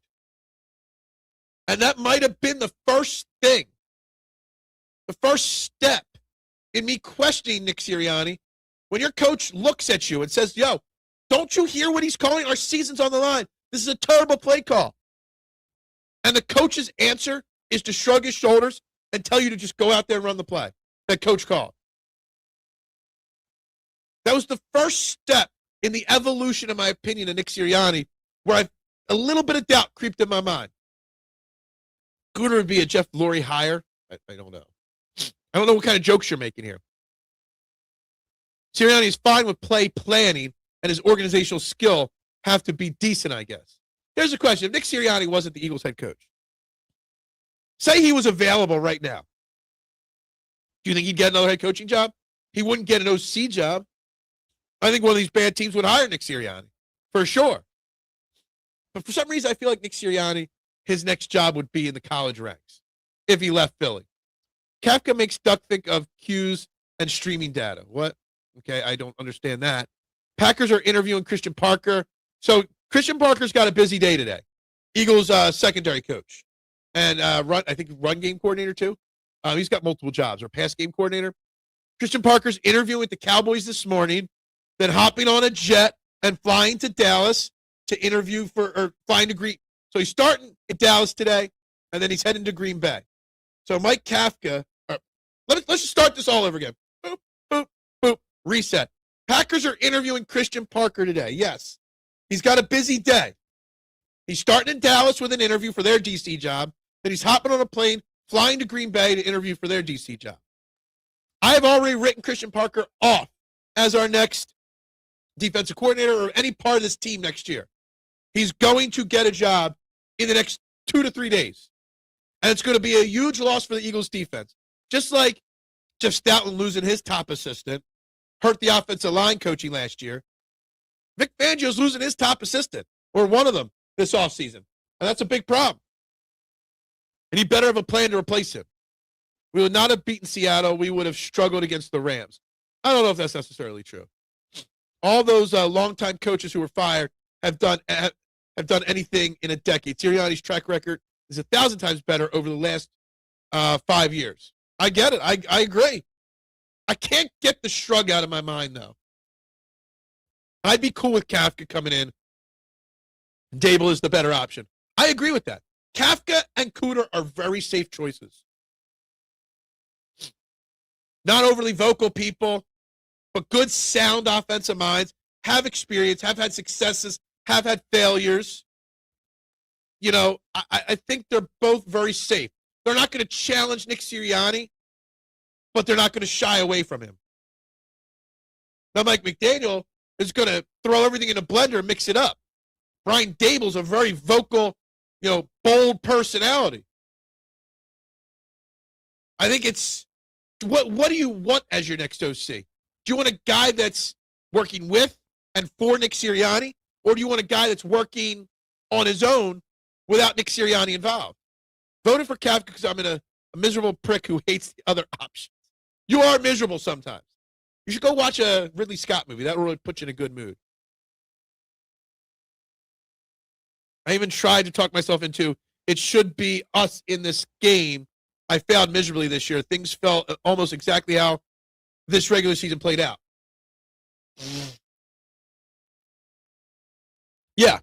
And that might have been the first thing, the first step in me questioning Nick Sirianni. When your coach looks at you and says, yo, don't you hear what he's calling? Our season's on the line. This is a terrible play call. And the coach's answer is to shrug his shoulders and tell you to just go out there and run the play that coach called. That was the first step in the evolution, in my opinion, of Nick Sirianni, where a little bit of doubt creeped in my mind. Could it be a Jeff Lurie hire? I don't know. I don't know what kind of jokes you're making here. Sirianni is fine with play planning, and his organizational skill have to be decent, I guess. Here's a question. If Nick Sirianni wasn't the Eagles head coach, say he was available right now, do you think he'd get another head coaching job? He wouldn't get an OC job. I think one of these bad teams would hire Nick Sirianni, for sure. But for some reason, I feel like Nick Sirianni, his next job would be in the college ranks if he left Philly. Kafka makes Duck think of cues and streaming data. What? Okay, I don't understand that. Packers are interviewing Christian Parker. So Christian Parker's got a busy day today. Eagles secondary coach. And I think run game coordinator too. He's got multiple jobs, or pass game coordinator. Christian Parker's interviewing with the Cowboys this morning, then hopping on a jet and flying to Dallas to interview or flying to Green. So he's starting in Dallas today, and then he's heading to Green Bay. So Mike Kafka, let's just start this all over again. Boop, boop, boop, reset. Packers are interviewing Christian Parker today. Yes. He's got a busy day. He's starting in Dallas with an interview for their DC job. Then he's hopping on a plane, flying to Green Bay to interview for their DC job. I have already written Christian Parker off as our next defensive coordinator or any part of this team next year. He's going to get a job in the next 2 to 3 days. And it's going to be a huge loss for the Eagles defense. Just like Jeff Stoutland losing his top assistant hurt the offensive line coaching last year. Vic Fangio's losing his top assistant, or one of them, this offseason. And that's a big problem. And he better have a plan to replace him. We would not have beaten Seattle. We would have struggled against the Rams. I don't know if that's necessarily true. All those longtime coaches who were fired have done anything in a decade. Sirianni's track record is 1,000 times better over the last 5 years. I get it. I agree. I can't get the shrug out of my mind, though. I'd be cool with Kafka coming in. Dable is the better option. I agree with that. Kafka and Cooter are very safe choices. Not overly vocal people, but good, sound offensive minds, have experience, have had successes, have had failures. You know, I think they're both very safe. They're not going to challenge Nick Sirianni, but they're not going to shy away from him. Now, Mike McDaniel is going to throw everything in a blender and mix it up. Brian Dable's a very vocal, bold personality. I think it's, what do you want as your next OC? Do you want a guy that's working with and for Nick Sirianni, or do you want a guy that's working on his own without Nick Sirianni involved? Voted for Kafka because I'm a miserable prick who hates the other options. You are miserable sometimes. You should go watch a Ridley Scott movie. That will really put you in a good mood. I even tried to talk myself into it should be us in this game. I failed miserably this year. Things felt almost exactly how this regular season played out. Yeah.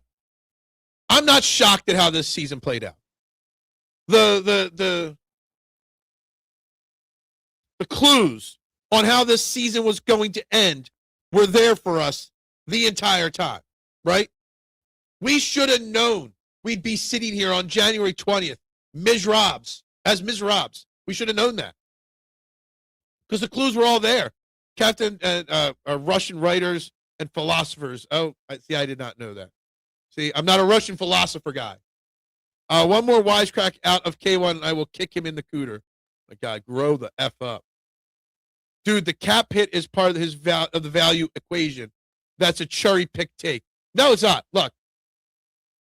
I'm not shocked at how this season played out. The clues on how this season was going to end were there for us the entire time, right? We should have known we'd be sitting here on January 20th, Ms. Robs. We should have known that. Because the clues were all there. Captain and Russian writers and philosophers. Oh, I did not know that. See, I'm not a Russian philosopher guy. One more wisecrack out of K1, and I will kick him in the cooter. My God, grow the F up. Dude, the cap hit is part of the value equation. That's a cherry-picked take. No, it's not. Look.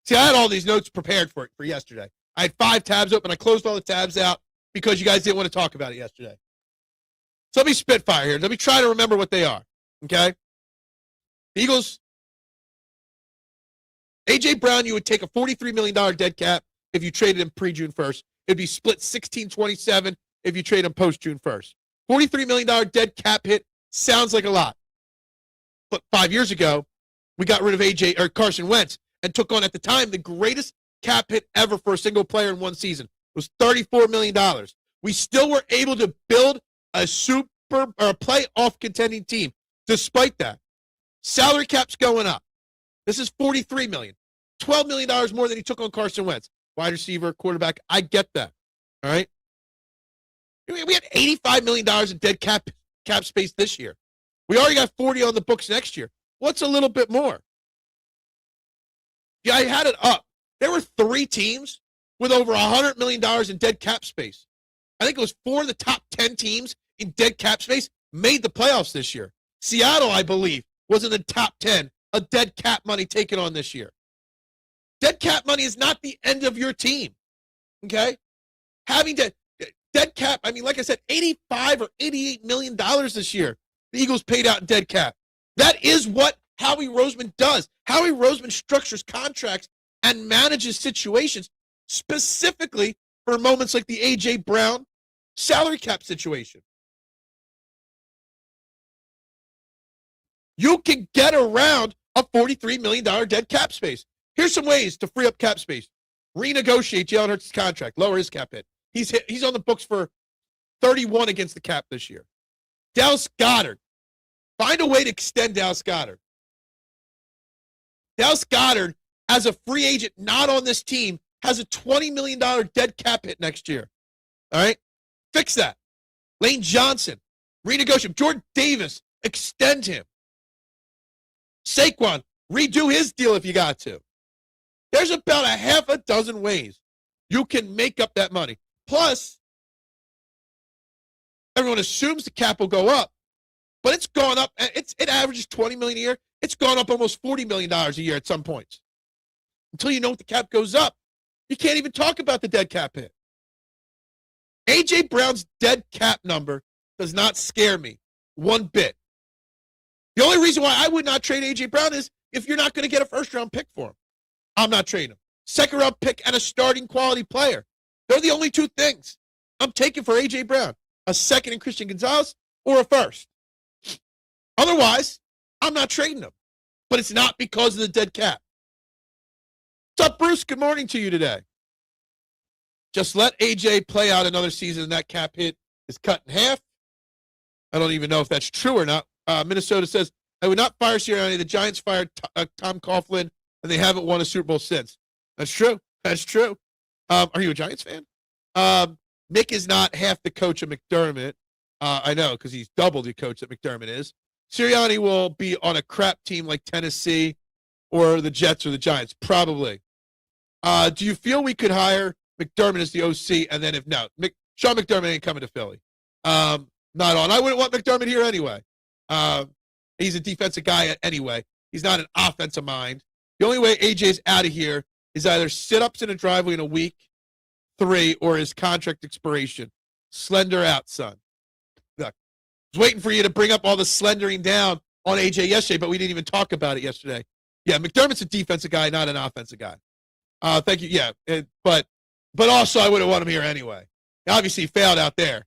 See, I had all these notes prepared for yesterday. I had 5 tabs open. I closed all the tabs out because you guys didn't want to talk about it yesterday. So let me spitfire here. Let me try to remember what they are, okay? The Eagles A.J. Brown, you would take a $43 million dead cap if you traded him pre-June 1st. It'd be split 16-27 if you trade him post-June 1st. $43 million dead cap hit sounds like a lot. But 5 years ago, we got rid of Carson Wentz and took on, at the time, the greatest cap hit ever for a single player in one season. It was $34 million. We still were able to build a playoff contending team despite that. Salary cap's going up. This is $43 million. $12 million more than he took on Carson Wentz. Wide receiver, quarterback, I get that. All right? We had $85 million in dead cap space this year. We already got 40 on the books next year. What's a little bit more? Yeah, I had it up. There were 3 teams with over $100 million in dead cap space. I think it was 4 of the top 10 teams in dead cap space made the playoffs this year. Seattle, I believe, was in the top 10 of dead cap money taken on this year. Dead cap money is not the end of your team, okay? Having dead cap, I mean, like I said, $85 or $88 million this year the Eagles paid out in dead cap. That is what Howie Roseman does. Howie Roseman structures contracts and manages situations specifically for moments like the A.J. Brown salary cap situation. You can get around a $43 million dead cap space. Here's some ways to free up cap space. Renegotiate Jalen Hurts' contract, lower his cap hit. He's on the books for 31 against the cap this year. Dallas Goedert. Find a way to extend Dallas Goedert. Dallas Goedert, as a free agent not on this team, has a $20 million dead cap hit next year. All right? Fix that. Lane Johnson, renegotiate. Jordan Davis, extend him. Saquon, redo his deal if you got to. There's about a half a dozen ways you can make up that money. Plus, everyone assumes the cap will go up, but it's gone up. It averages $20 million a year. It's gone up almost $40 million a year at some points. Until you know what the cap goes up, you can't even talk about the dead cap hit. A.J. Brown's dead cap number does not scare me one bit. The only reason why I would not trade A.J. Brown is if you're not going to get a first-round pick for him. I'm not trading him. Second-round pick and a starting quality player. They're the only 2 things I'm taking for A.J. Brown. A second in Christian Gonzalez or a first. Otherwise, I'm not trading him. But it's not because of the dead cap. What's up, Bruce? Good morning to you today. Just let A.J. play out another season and that cap hit is cut in half. I don't even know if that's true or not. Minnesota says, I would not fire Sirianni. The Giants fired Tom Coughlin, and they haven't won a Super Bowl since. That's true. That's true. Are you a Giants fan? Mick is not half the coach of McDermott. I know, because he's double the coach that McDermott is. Sirianni will be on a crap team like Tennessee or the Jets or the Giants. Probably. Do you feel we could hire McDermott as the OC, and then if no, Sean McDermott ain't coming to Philly. Not on. I wouldn't want McDermott here anyway. He's a defensive guy anyway. He's not an offensive mind. The only way AJ's out of here is either sit-ups in a driveway in a week, 3, or his contract expiration. Slender out, son. Look, I was waiting for you to bring up all the slendering down on AJ yesterday, but we didn't even talk about it yesterday. Yeah, McDermott's a defensive guy, not an offensive guy. Thank you. Yeah, but also I wouldn't want him here anyway. Obviously, he failed out there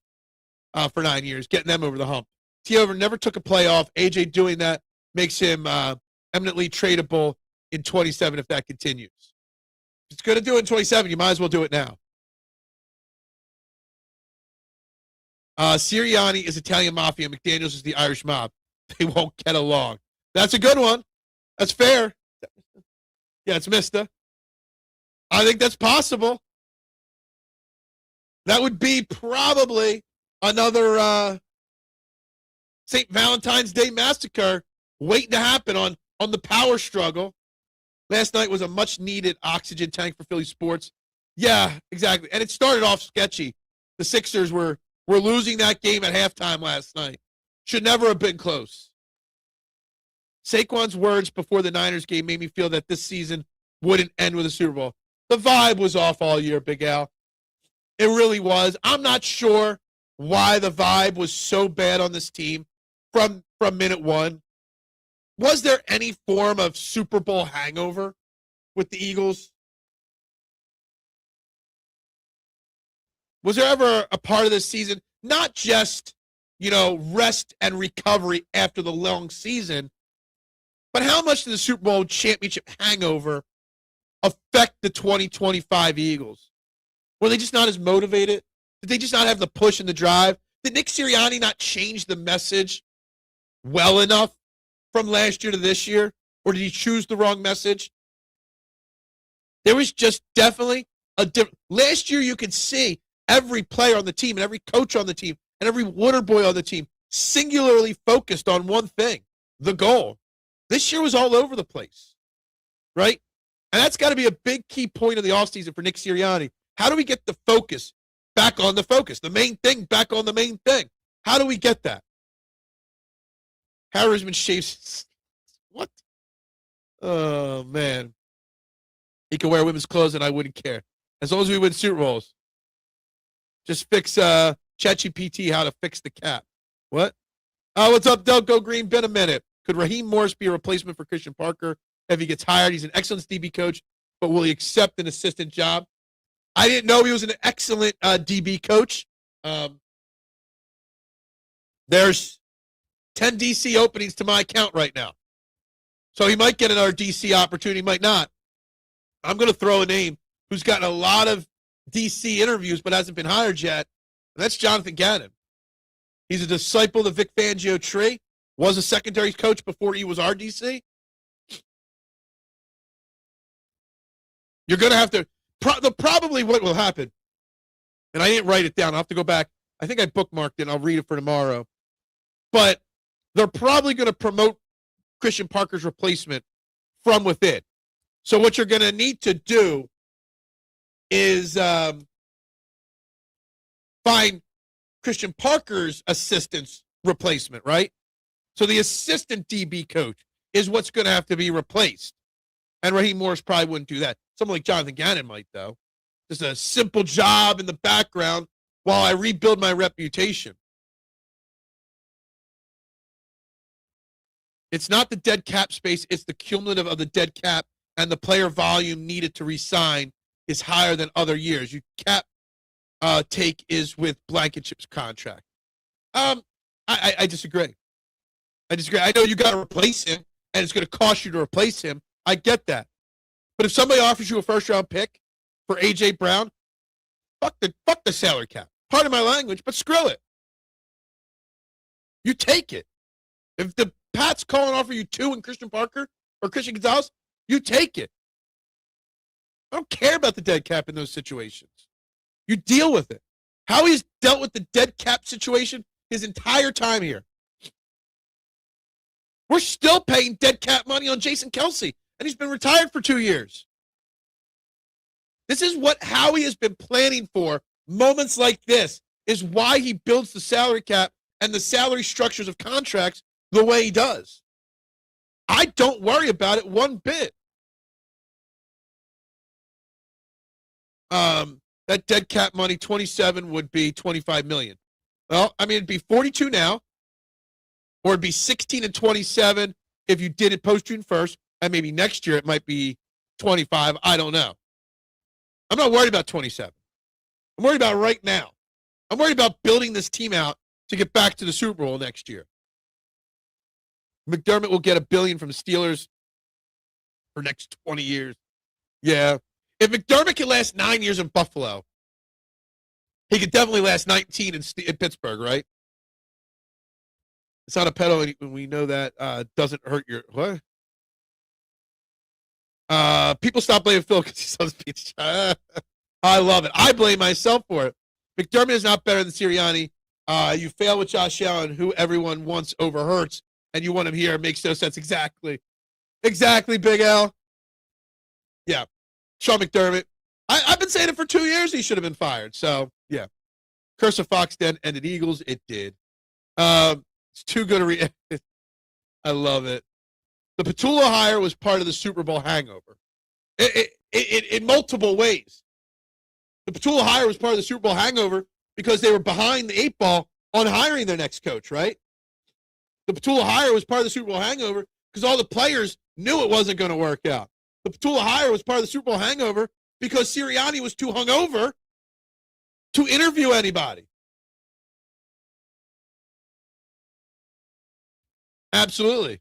for 9 years, getting them over the hump. T-Over never took a playoff. AJ doing that makes him eminently tradable in 27 if that continues. If it's going to do it in 27, you might as well do it now. Sirianni is Italian Mafia. McDaniels is the Irish Mob. They won't get along. That's a good one. That's fair. Yeah, it's Mista. I think that's possible. That would be probably another St. Valentine's Day massacre waiting to happen on the power struggle. Last night was a much-needed oxygen tank for Philly sports. Yeah, exactly. And it started off sketchy. The Sixers were losing that game at halftime last night. Should never have been close. Saquon's words before the Niners game made me feel that this season wouldn't end with a Super Bowl. The vibe was off all year, Big Al. It really was. I'm not sure why the vibe was so bad on this team from minute one. Was there any form of Super Bowl hangover? with the Eagles? Was there ever a part of this season, not just, rest and recovery after the long season, but how much did the Super Bowl championship hangover affect the 2025 Eagles? Were they just not as motivated? Did they just not have the push and the drive? Did Nick Sirianni not change the message well enough from last year to this year? Or did he choose the wrong message? There was just definitely a different. Last year you could see every player on the team and every coach on the team and every water boy on the team singularly focused on one thing, the goal. This year was all over the place, right? And that's got to be a big key point of the offseason for Nick Sirianni. How do we get the focus back on the focus, the main thing back on the main thing? How do we get that? Harrisman shaves. What? Oh, man. He can wear women's clothes and I wouldn't care. As long as we win Super Bowls. Just fix ChatGPT how to fix the cap. What? Oh, what's up, Del? Go Green. Been a minute. Could Raheem Morris be a replacement for Christian Parker if he gets hired? He's an excellent DB coach, but will he accept an assistant job? I didn't know he was an excellent DB coach. There's 10 DC openings to my account right now. So he might get another DC opportunity, might not. I'm going to throw a name who's gotten a lot of DC interviews but hasn't been hired yet, and that's Jonathan Gannon. He's a disciple of the Vic Fangio tree, was a secondary coach before he was our DC. You're going to have to, probably what will happen, and I didn't write it down. I'll have to go back. I think I bookmarked it, and I'll read it for tomorrow. But they're probably going to promote Christian Parker's replacement from within. So what you're going to need to do is find Christian Parker's assistant's replacement, right? So the assistant DB coach is what's going to have to be replaced. And Raheem Morris probably wouldn't do that. Someone like Jonathan Gannon might, though. Just a simple job in the background while I rebuild my reputation. It's not the dead cap space. It's the cumulative of the dead cap, and the player volume needed to re-sign is higher than other years. Your cap take is with Blankenship's contract. I disagree. I know you got to replace him, and it's going to cost you to replace him. I get that. But if somebody offers you a first-round pick for A.J. Brown, fuck the salary cap. Pardon my language, but screw it. You take it. If the Pats call and offer you 2 and Christian Parker or Christian Gonzalez, you take it. I don't care about the dead cap in those situations. You deal with it. Howie's dealt with the dead cap situation his entire time here. We're still paying dead cap money on Jason Kelce, and he's been retired for 2 years. This is what Howie has been planning for. Moments like this is why he builds the salary cap and the salary structures of contracts the way he does. I don't worry about it one bit. That dead cap money, 27 would be 25 million. Well, I mean, it'd be 42 now, or it'd be 16 and 27 if you did it post-June 1st, and maybe next year it might be 25. I don't know. I'm not worried about 27. I'm worried about right now. I'm worried about building this team out to get back to the Super Bowl next year. McDermott will get $1 billion from the Steelers for next 20 years. Yeah. If McDermott can last 9 years in Buffalo, he could definitely last 19 in Pittsburgh, right? It's not a pedo, and we know that doesn't hurt your what? People stop blaming Phil because he saw the speech. I love it. I blame myself for it. McDermott is not better than Sirianni. You fail with Josh Allen, who everyone wants over Hurts, and you want him here. It makes no sense. Exactly, Big L. Yeah. Sean McDermott. I've been saying it for 2 years. He should have been fired. So, yeah. Curse of Fox Den ended Eagles. It did. It's too good a I love it. The Patullo hire was part of the Super Bowl hangover. In multiple ways. The Patullo hire was part of the Super Bowl hangover because they were behind the 8 ball on hiring their next coach, right? The Patullo hire was part of the Super Bowl hangover because all the players knew it wasn't going to work out. The Patullo hire was part of the Super Bowl hangover because Sirianni was too hungover to interview anybody. Absolutely.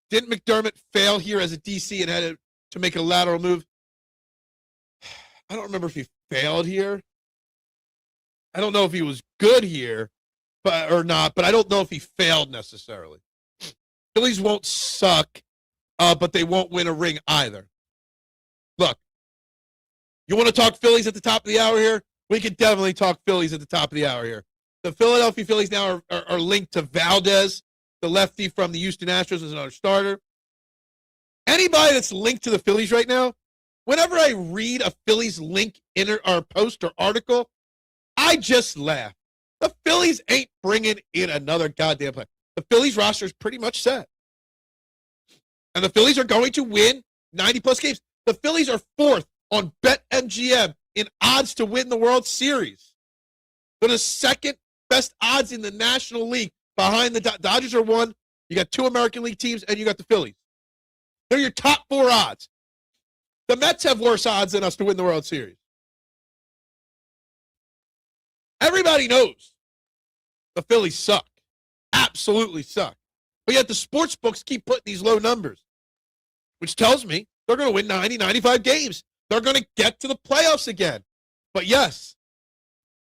Didn't McDermott fail here as a DC and had to make a lateral move? I don't remember if he failed here. I don't know if he was good here or not, but I don't know if he failed necessarily. Phillies won't suck, but they won't win a ring either. Look, you want to talk Phillies at the top of the hour here? We can definitely talk Phillies at the top of the hour here. The Philadelphia Phillies now are linked to Valdez, the lefty from the Houston Astros, as another starter. Anybody that's linked to the Phillies right now, whenever I read a Phillies link in or post or article, I just laugh. The Phillies ain't bringing in another goddamn player. The Phillies roster is pretty much set. And the Phillies are going to win 90-plus games. The Phillies are fourth on BetMGM in odds to win the World Series. They're the second best odds in the National League behind the Dodgers are one. You got two American League teams, and you got the Phillies. They're your top four odds. The Mets have worse odds than us to win the World Series. Everybody knows the Phillies suck. Absolutely suck. But yet the sports books keep putting these low numbers, which tells me they're going to win 90, 95 games. They're going to get to the playoffs again. But yes,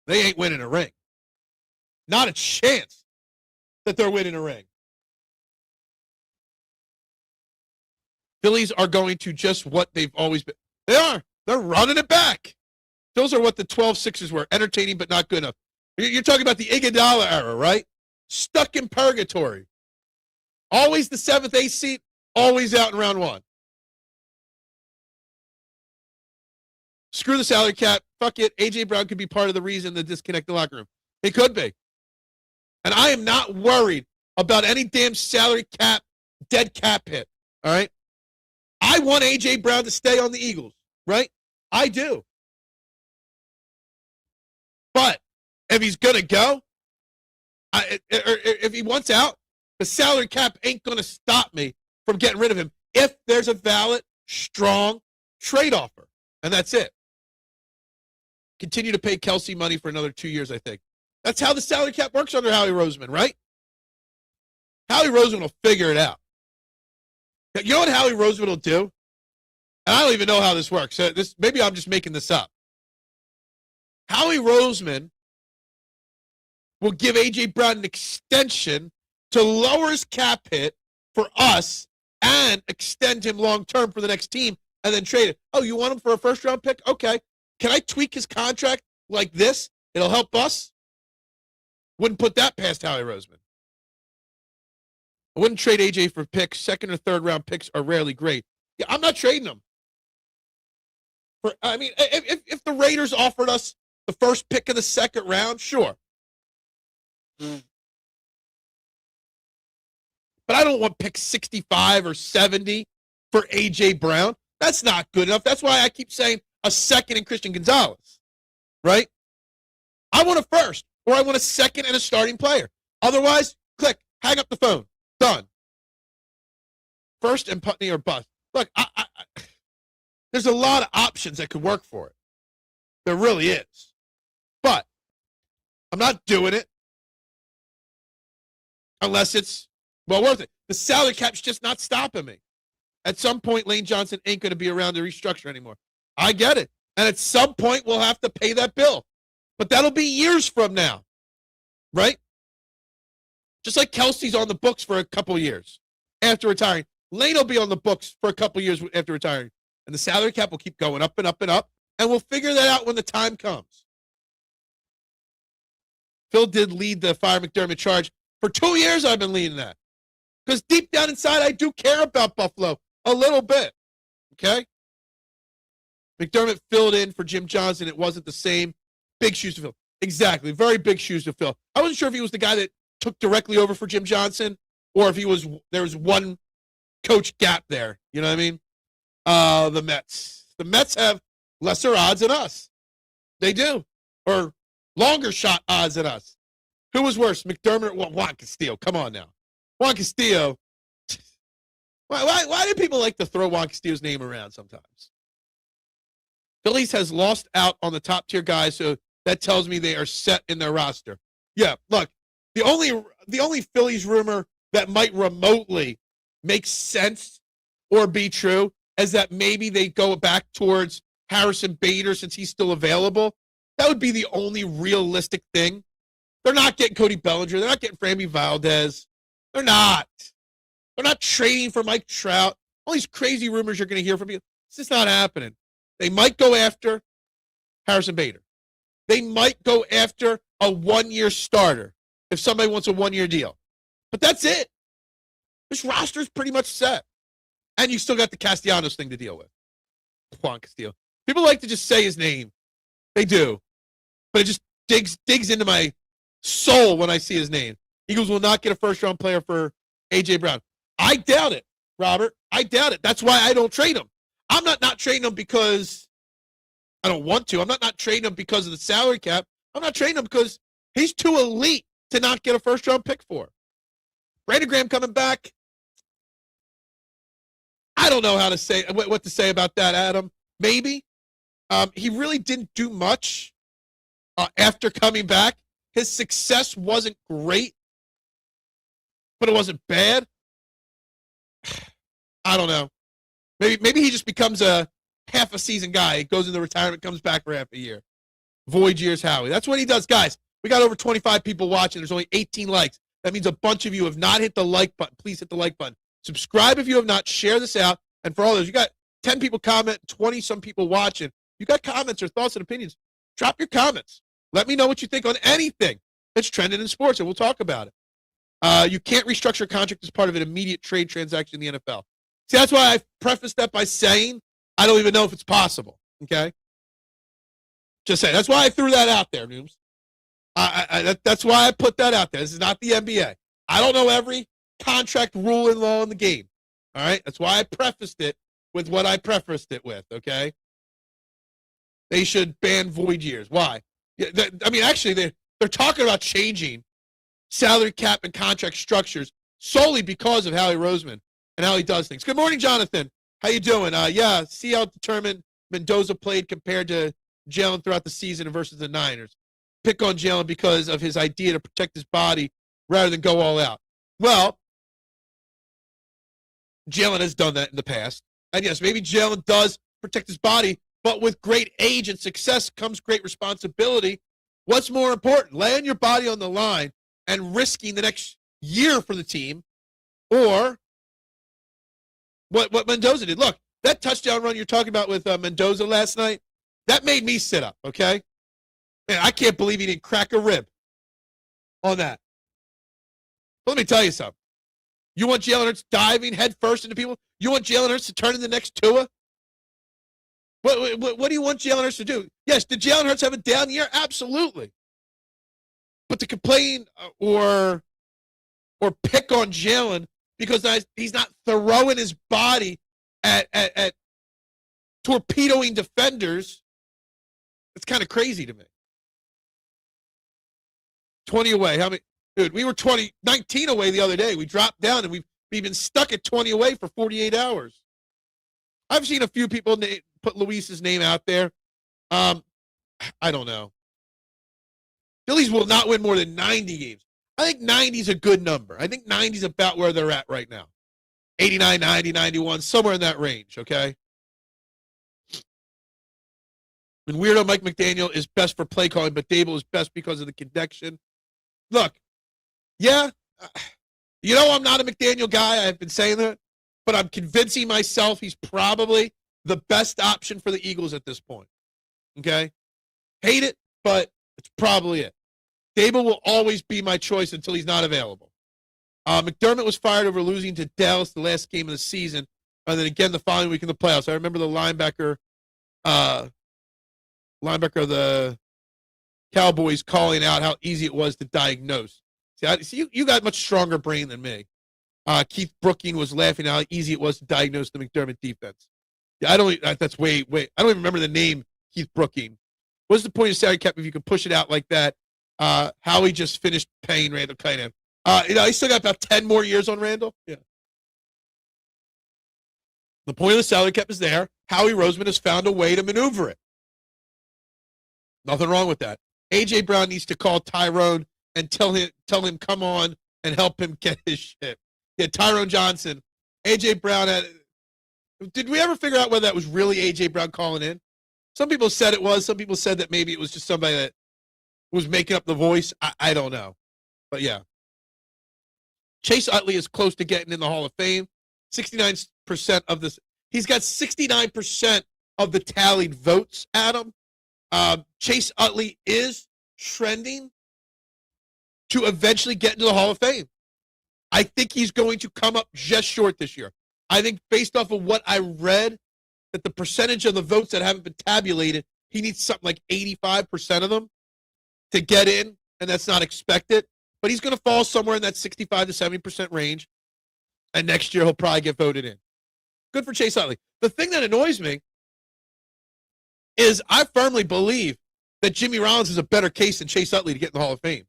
they ain't winning a ring. Not a chance that they're winning a ring. Phillies are going to just what they've always been. They are. They're running it back. Those are what the 12 Sixers were, entertaining but not good enough. You're talking about the Iguodala era, right? Stuck in purgatory. Always the 7th, 8th seed, always out in round one. Screw the salary cap. Fuck it. A.J. Brown could be part of the reason to disconnect the locker room. He could be. And I am not worried about any damn salary cap, dead cap hit. All right? I want A.J. Brown to stay on the Eagles, right? I do. But if he's going to go, or if he wants out, the salary cap ain't going to stop me from getting rid of him if there's a valid, strong trade offer. And that's it. Continue to pay Kelsey money for another 2 years, I think. That's how the salary cap works under Howie Roseman, right? Howie Roseman will figure it out. You know what Howie Roseman will do? And I don't even know how this works. Maybe I'm just making this up. Howie Roseman will give A.J. Brown an extension to lower his cap hit for us and extend him long-term for the next team and then trade it. Oh, you want him for a first-round pick? Okay. Can I tweak his contract like this? It'll help us? Wouldn't put that past Howie Roseman. I wouldn't trade A.J. for picks. Second or third-round picks are rarely great. Yeah, I'm not trading them. If the Raiders offered us the first pick of the second round, sure. But I don't want pick 65 or 70 for A.J. Brown. That's not good enough. That's why I keep saying a second in Christian Gonzalez, right? I want a first, or I want a second and a starting player. Otherwise, click, hang up the phone. Done. First and Putney or bust. Look, there's a lot of options that could work for it. There really is. But I'm not doing it unless it's well worth it. The salary cap's just not stopping me. At some point, Lane Johnson ain't going to be around to restructure anymore. I get it. And at some point, we'll have to pay that bill. But that'll be years from now, right? Just like Kelsey's on the books for a couple years after retiring. Lane will be on the books for a couple years after retiring. And the salary cap will keep going up and up and up. And we'll figure that out when the time comes. Phil did lead the Fire McDermott charge. For 2 years, I've been leading that. Because deep down inside, I do care about Buffalo a little bit. Okay? McDermott filled in for Jim Johnson. It wasn't the same. Big shoes to fill. Exactly. Very big shoes to fill. I wasn't sure if he was the guy that took directly over for Jim Johnson or if there was one coach gap there. You know what I mean? The Mets. The Mets have lesser odds than us. They do. Or longer shot odds than us. Who was worse, McDermott or Juan Castillo? Come on now. Juan Castillo Why do people like to throw Juan Castillo's name around sometimes? Phillies has lost out on the top tier guys, so that tells me they are set in their roster. Yeah, look, the only Phillies rumor that might remotely make sense or be true is that maybe they go back towards Harrison Bader since he's still available. That would be the only realistic thing. They're not getting Cody Bellinger. They're not getting Framby Valdez. They're not. They're not trading for Mike Trout. All these crazy rumors you're going to hear from you. It's just not happening. They might go after Harrison Bader. They might go after a one-year starter if somebody wants a one-year deal. But that's it. This roster is pretty much set. And you still got the Castellanos thing to deal with. Juan Castillo. People like to just say his name. They do. But it just digs into my soul when I see his name. Eagles will not get a first-round player for A.J. Brown. I doubt it, Robert. I doubt it. That's why I don't trade him. I'm not trading him because I don't want to. I'm not trading him because of the salary cap. I'm not trading him because he's too elite to not get a first-round pick for. Brandon Graham coming back. I don't know how to say what to say about that, Adam. Maybe. He really didn't do much after coming back. His success wasn't great, but it wasn't bad. I don't know. Maybe he just becomes a half a season guy. He goes into retirement, comes back for half a year. Void years Howie. That's what he does. Guys, we got over 25 people watching. There's only 18 likes. That means a bunch of you have not hit the like button. Please hit the like button. Subscribe if you have not. Share this out. And for all those, you got 10 people comment, 20-some people watching. You got comments or thoughts and opinions. Drop your comments. Let me know what you think on anything that's trending in sports, and we'll talk about it. You can't restructure a contract as part of an immediate trade transaction in the NFL. See, that's why I prefaced that by saying I don't even know if it's possible, okay? Just saying. That's why I threw that out there, Noobs. That's why I put that out there. This is not the NBA. I don't know every contract rule and law in the game, all right? That's why I prefaced it with what I prefaced it with, okay? They should ban void years. Why? I mean, actually, they're talking about changing salary cap and contract structures solely because of Howie Roseman and how he does things. Good morning, Jonathan. How you doing? Yeah, see how determined Mendoza played compared to Jalen throughout the season versus the Niners. Pick on Jalen because of his idea to protect his body rather than go all out. Well, Jalen has done that in the past. And yes, maybe Jalen does protect his body, but with great age and success comes great responsibility. What's more important, laying your body on the line and risking the next year for the team, or what Mendoza did? Look, that touchdown run you're talking about with Mendoza last night, that made me sit up, okay? Man, I can't believe he didn't crack a rib on that. But let me tell you something. You want Jalen Hurts diving head first into people? You want Jalen Hurts to turn into the next Tua? What do you want Jalen Hurts to do? Yes, did Jalen Hurts have a down year? Absolutely. But to complain or pick on Jalen because he's not throwing his body at torpedoing defenders, it's kind of crazy to me. 20 away. How many? Dude, we were 19 away the other day. We dropped down, and we've been stuck at 20 away for 48 hours. I've seen a few people put Luis's name out there. I don't know. Phillies will not win more than 90 games. I think 90 is a good number. I think 90 is about where they're at right now. 89, 90, 91, somewhere in that range, okay? And weirdo Mike McDaniel is best for play calling, but Dable is best because of the connection. Look, yeah, you know I'm not a McDaniel guy. I've been saying that. But I'm convincing myself he's probably the best option for the Eagles at this point. Okay? Hate it, but it's probably it. Dable will always be my choice until he's not available. McDermott was fired over losing to Dallas the last game of the season, and then again the following week in the playoffs. I remember the linebacker of the Cowboys calling out how easy it was to diagnose. See, you got much stronger brain than me. Keith Brooking was laughing at how easy it was to diagnose the McDermott defense. Yeah, that's way. I don't even remember the name Keith Brooking. What's the point of salary cap if you can push it out like that? Howie just finished paying Randall Cunningham. He still got about 10 more years on Randall. Yeah. The point of the salary cap is there. Howie Roseman has found a way to maneuver it. Nothing wrong with that. A.J. Brown needs to call Tyrone and tell him come on and help him get his shit. Yeah, Tyrone Johnson. A.J. Brown did we ever figure out whether that was really A.J. Brown calling in? Some people said it was. Some people said that maybe it was just somebody that was making up the voice. I don't know. But yeah. Chase Utley is close to getting in the Hall of Fame. 69% of this. He's got 69% of the tallied votes, Adam. Chase Utley is trending to eventually get into the Hall of Fame. I think he's going to come up just short this year. I think based off of what I read, that the percentage of the votes that haven't been tabulated, he needs something like 85% of them to get in, and that's not expected. But he's going to fall somewhere in that 65 to 70% range, and next year he'll probably get voted in. Good for Chase Utley. The thing that annoys me is I firmly believe that Jimmy Rollins is a better case than Chase Utley to get in the Hall of Fame.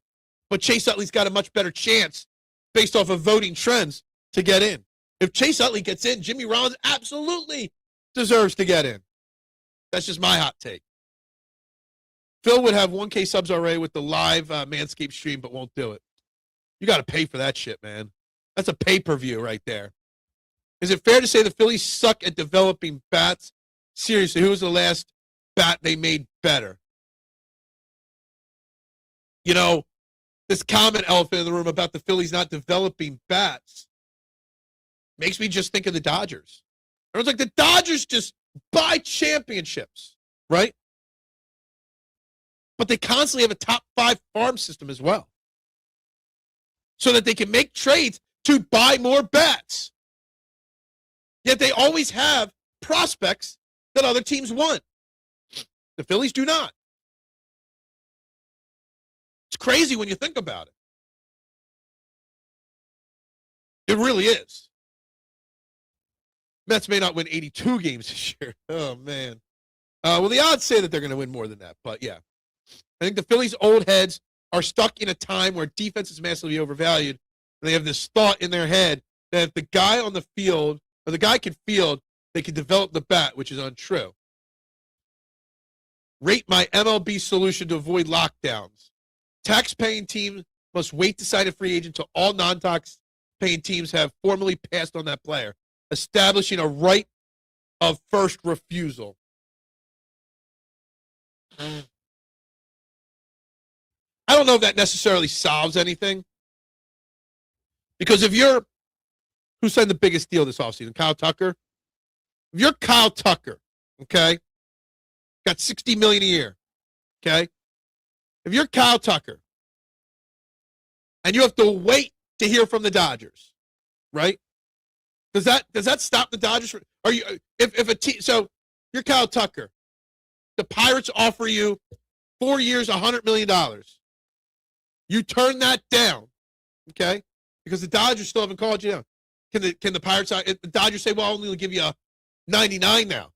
But Chase Utley's got a much better chance based off of voting trends to get in. If Chase Utley gets in, Jimmy Rollins absolutely deserves to get in. That's just my hot take. Phil would have 1K subs already with the live Manscaped stream, but won't do it. You got to pay for that shit, man. That's a pay-per-view right there. Is it fair to say the Phillies suck at developing bats? Seriously, who was the last bat they made better? You know, this common elephant in the room about the Phillies not developing bats makes me just think of the Dodgers. Everyone's like, the Dodgers just buy championships, right? But they constantly have a top 5 farm system as well, so that they can make trades to buy more bats. Yet they always have prospects that other teams want. The Phillies do not. It's crazy when you think about it. It really is. Mets may not win 82 games this year. Oh, man. Well, the odds say that they're going to win more than that, but yeah. I think the Phillies' old heads are stuck in a time where defense is massively overvalued. They have this thought in their head that if the guy on the field, or the guy can field, they can develop the bat, which is untrue. Rate my MLB solution to avoid lockdowns. Tax-paying teams must wait to sign a free agent until all non-tax-paying teams have formally passed on that player, establishing a right of first refusal. I don't know if that necessarily solves anything. Because if you're, who signed the biggest deal this offseason? Kyle Tucker? If you're Kyle Tucker, okay, got $60 million a year, okay? If you're Kyle Tucker and you have to wait to hear from the Dodgers, right? Does that stop the Dodgers? Are you if a team? So you're Kyle Tucker. The Pirates offer you 4 years, $100 million. You turn that down, okay? Because the Dodgers still haven't called you down. Can the Pirates? The Dodgers say, "Well, I'll only give you a 99 now."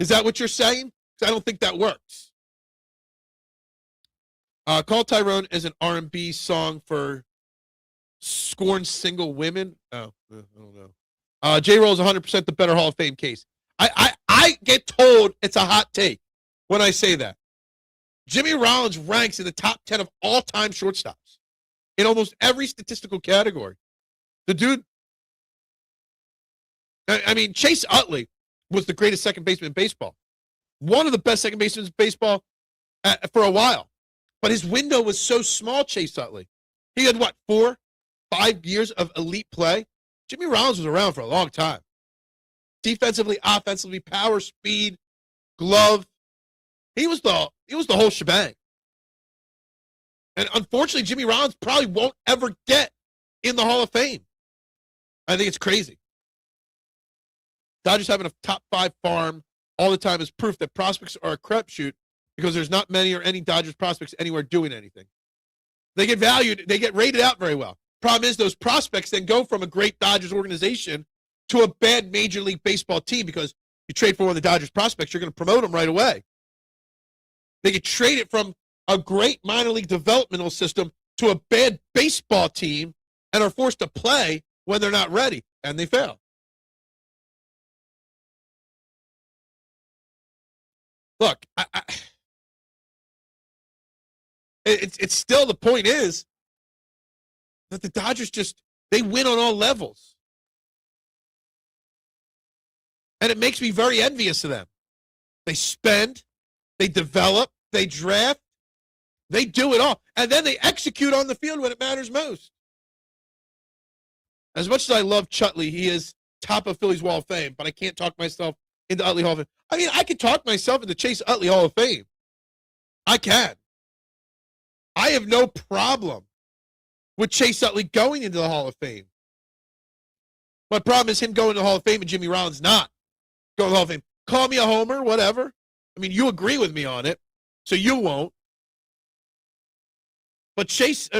Is that what you're saying? Because I don't think that works. Call Tyrone as an R&B song for scorned single women. Oh, I don't know. J-Roll is 100% the better Hall of Fame case. I get told it's a hot take when I say that. Jimmy Rollins ranks in the top 10 of all-time shortstops in almost every statistical category. The dude, I mean, Chase Utley was the greatest second baseman in baseball. One of the best second basemen in baseball for a while. But his window was so small, Chase Utley. He had, 4, 5 years of elite play? Jimmy Rollins was around for a long time. Defensively, offensively, power, speed, glove. He was the whole shebang. And unfortunately, Jimmy Rollins probably won't ever get in the Hall of Fame. I think it's crazy. Dodgers having a top 5 farm all the time is proof that prospects are a crapshoot because there's not many or any Dodgers prospects anywhere doing anything. They get valued, they get rated out very well. Problem is those prospects then go from a great Dodgers organization to a bad Major League Baseball team because you trade for one of the Dodgers prospects, you're going to promote them right away. They get traded from a great minor league developmental system to a bad baseball team and are forced to play when they're not ready, and they fail. look, it's still, the point is that the Dodgers they win on all levels. And it makes me very envious of them. They spend, they develop, they draft, they do it all. And then they execute on the field when it matters most. As much as I love Chutley, he is top of Phillies Wall of Fame, but I can't talk myself into Utley Hall of Fame. I mean, I can talk myself into Chase Utley Hall of Fame. I can. I have no problem with Chase Utley going into the Hall of Fame. My problem is him going to the Hall of Fame and Jimmy Rollins not going to the Hall of Fame. Call me a homer, whatever. I mean, you agree with me on it, so you won't. But Chase,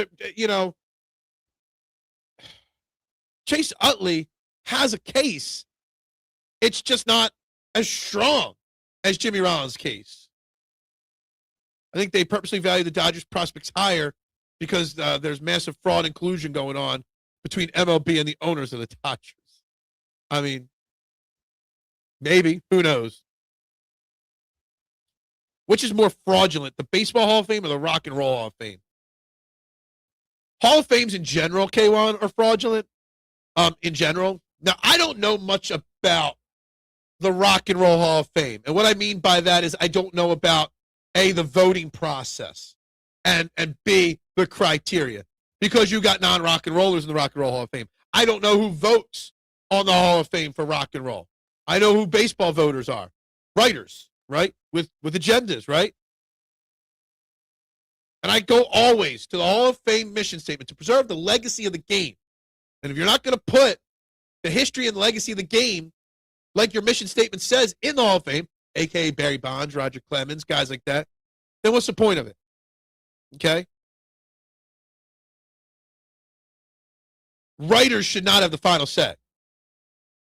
Chase Utley has a case. It's just not as strong as Jimmy Rollins' case. I think they purposely value the Dodgers prospects higher because there's massive fraud and collusion going on between MLB and the owners of the Dodgers. I mean, maybe. Who knows? Which is more fraudulent, the Baseball Hall of Fame or the Rock and Roll Hall of Fame? Hall of Fames in general, K1, are fraudulent in general. Now, I don't know much about the Rock and Roll Hall of Fame. And what I mean by that is I don't know about, A, the voting process, and B, the criteria. Because you got non-rock and rollers in the Rock and Roll Hall of Fame. I don't know who votes on the Hall of Fame for rock and roll. I know who baseball voters are. Writers, right? With agendas, right? And I go always to the Hall of Fame mission statement to preserve the legacy of the game. And if you're not going to put the history and legacy of the game, like your mission statement says, in the Hall of Fame, a.k.a. Barry Bonds, Roger Clemens, guys like that, then what's the point of it? Okay? Writers should not have the final say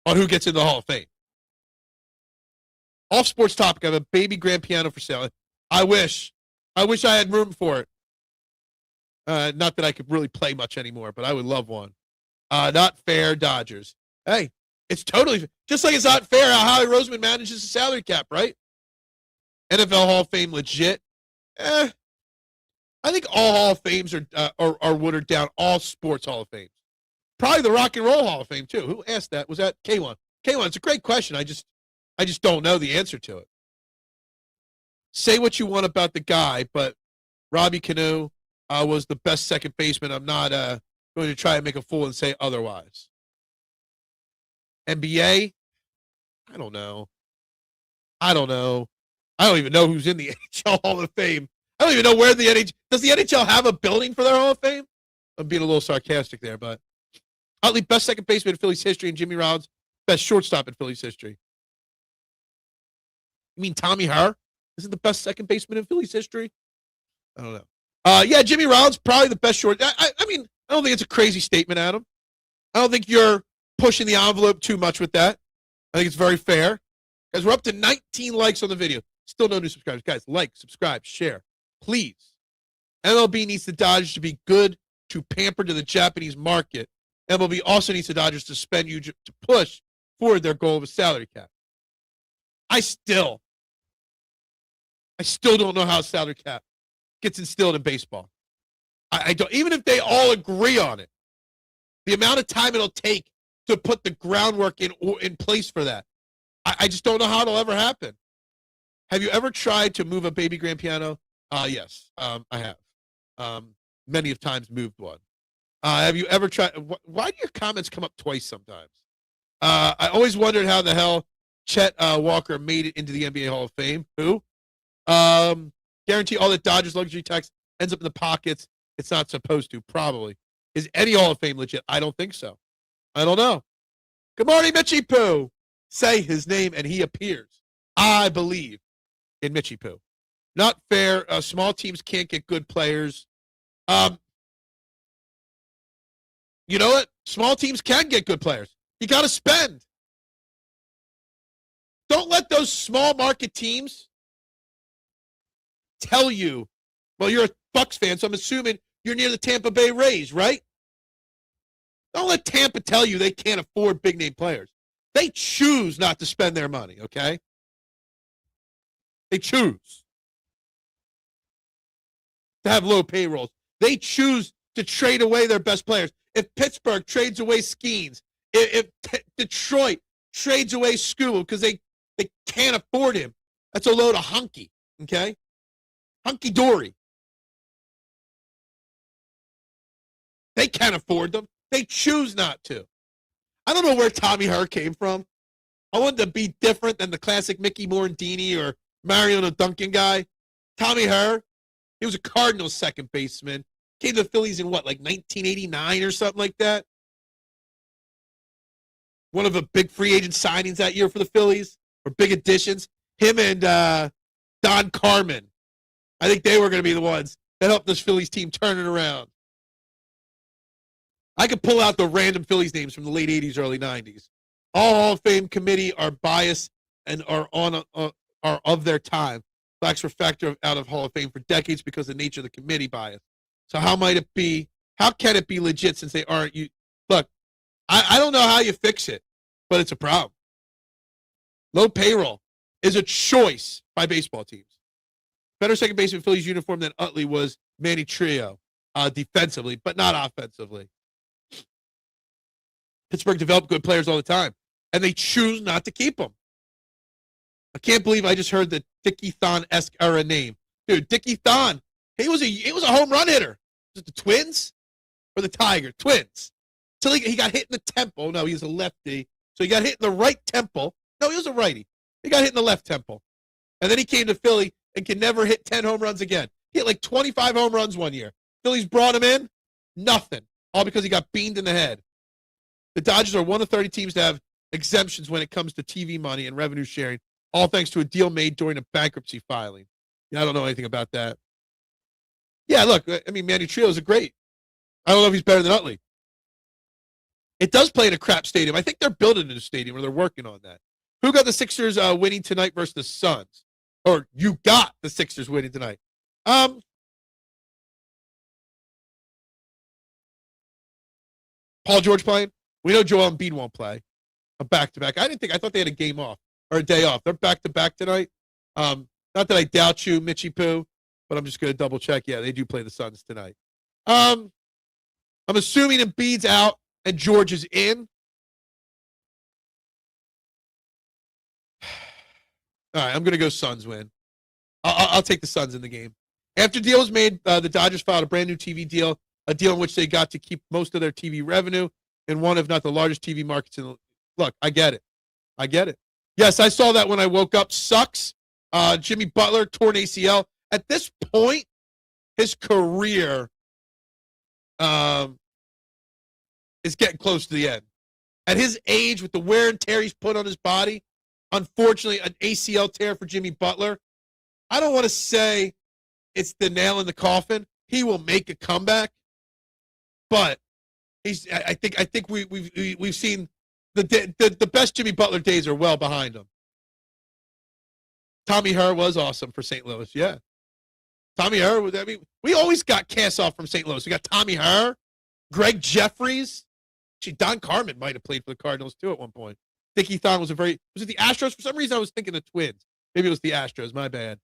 on who gets in the Hall of Fame. Off sports topic, I have a baby grand piano for sale. I wish I had room for it. Not that I could really play much anymore, but I would love one. Not fair, Dodgers. Hey, it's totally, just like it's not fair how Howie Roseman manages the salary cap, right? NFL Hall of Fame legit. I think all Hall of Fames are watered down. All sports Hall of Fames. Probably the Rock and Roll Hall of Fame too. Who asked that? Was that K1? K1, it's a great question. I just don't know the answer to it. Say what you want about the guy, but Robbie Cano was the best second baseman. I'm not going to try and make a fool and say otherwise. NBA? I don't know. I don't even know who's in the NHL Hall of Fame. I don't even know where the NHL... Does the NHL have a building for their Hall of Fame? I'm being a little sarcastic there, but... Utley, best second baseman in Phillies history, and Jimmy Rollins, best shortstop in Phillies history. You mean Tommy Herr isn't the best second baseman in Phillies history? I don't know. Yeah, Jimmy Rollins, probably the best short. I mean, I don't think it's a crazy statement, Adam. I don't think you're pushing the envelope too much with that. I think it's very fair. Guys, we're up to 19 likes on the video. Still no new subscribers. Guys, like, subscribe, share, please. MLB needs the Dodgers to be good to pamper to the Japanese market. MLB also needs the Dodgers to spend you to push forward their goal of a salary cap. I still don't know how a salary cap gets instilled in baseball. I don't, even if they all agree on it, the amount of time it'll take to put the groundwork in place for that. I just don't know how it'll ever happen. Have you ever tried to move a baby grand piano? Yes, I have. Many of times moved one. Have you ever tried? Why do your comments come up twice sometimes? I always wondered how the hell Chet Walker made it into the NBA Hall of Fame. Who? Guarantee all the Dodgers luxury tax ends up in the pockets. It's not supposed to, probably. Is any Hall of Fame legit? I don't think so. I don't know. Good morning, Mitchie Poo. Say his name and he appears. I believe in Mitchie Poo. Not fair. Small teams can't get good players. You know what? Small teams can get good players. You got to spend. Don't let those small market teams tell you, well, you're a Bucks fan, so I'm assuming you're near the Tampa Bay Rays, right? Don't let Tampa tell you they can't afford big name players. They choose not to spend their money, okay? They choose to have low payrolls. They choose to trade away their best players. If Pittsburgh trades away Skeens, if Detroit trades away Skubal because they can't afford him, that's a load of hunky, okay? Hunky-dory. They can't afford them. They choose not to. I don't know where Tommy Herr came from. I wanted to be different than the classic Mickey Morandini or Mario Duncan guy. Tommy Herr, he was a Cardinals second baseman. Came to the Phillies in what, like 1989 or something like that? One of the big free agent signings that year for the Phillies, or big additions. Him and Don Carmen. I think they were going to be the ones that helped this Phillies team turn it around. I could pull out the random Phillies names from the late 80s, early 90s. All Hall of Fame committee are biased and are of their time. Blacks were factored out of Hall of Fame for decades because of the nature of the committee bias. So how might it be? How can it be legit since they aren't? Look, I don't know how you fix it, but it's a problem. Low payroll is a choice by baseball teams. Better second baseman Phillies uniform than Utley was Manny Trio defensively, but not offensively. Pittsburgh developed good players all the time, and they choose not to keep them. I can't believe I just heard the Dickie Thon-esque era name. Dude, Dickie Thon, he was a home run hitter. Was it the Twins or the Tigers? Twins. Till he got hit in the temple. No, he was a lefty. So he got hit in the right temple. No, he was a righty. He got hit in the left temple. And then he came to Philly and can never hit 10 home runs again. He hit like 25 home runs one year. Phillies brought him in. Nothing. All because he got beamed in the head. The Dodgers are one of 30 teams to have exemptions when it comes to TV money and revenue sharing, all thanks to a deal made during a bankruptcy filing. Yeah, I don't know anything about that. Yeah, look, I mean, Manny Trio is a great. I don't know if he's better than Utley. It does play in a crap stadium. I think they're building a new stadium, or they're working on that. Who got the Sixers winning tonight versus the Suns? Or you got the Sixers winning tonight? Paul George playing? We know Joel Embiid won't play. A back-to-back. I thought they had a game off or a day off. They're back-to-back tonight. Not that I doubt you, Mitchie Poo, but I'm just going to double-check. Yeah, they do play the Suns tonight. I'm assuming Embiid's out and George is in. All right, I'm going to go Suns win. I'll take the Suns in the game. After deal was made, the Dodgers filed a brand new TV deal, a deal in which they got to keep most of their TV revenue in one, if not the largest TV markets in the. Look, I get it. Yes, I saw that when I woke up. Sucks. Jimmy Butler, torn ACL. At this point, his career is getting close to the end. At his age, with the wear and tear he's put on his body, unfortunately, an ACL tear for Jimmy Butler. I don't want to say it's the nail in the coffin. He will make a comeback, but I think we've seen the best Jimmy Butler days are well behind him. Tommy Herr was awesome for St. Louis. Yeah, Tommy Herr was. I mean, we always got cast off from St. Louis. We got Tommy Herr, Greg Jeffries. Actually, Don Carmen might have played for the Cardinals too at one point. Dickie Thon was it the Astros? For some reason, I was thinking the Twins. Maybe it was the Astros. My bad.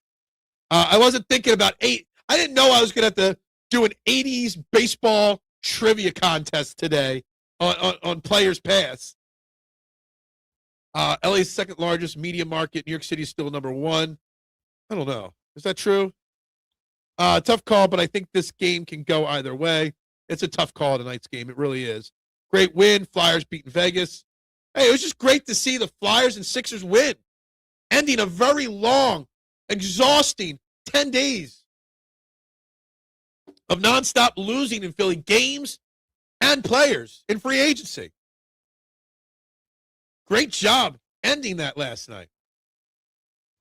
I wasn't thinking about I didn't know I was going to have to do an 80s baseball trivia contest today on Players Pass. LA's second largest media market. New York City is still number one. I don't know. Is that true? Tough call, but I think this game can go either way. It's a tough call tonight's game. It really is. Great win. Flyers beating Vegas. Hey, it was just great to see the Flyers and Sixers win, ending a very long, exhausting 10 days of nonstop losing in Philly games and players in free agency. Great job ending that last night.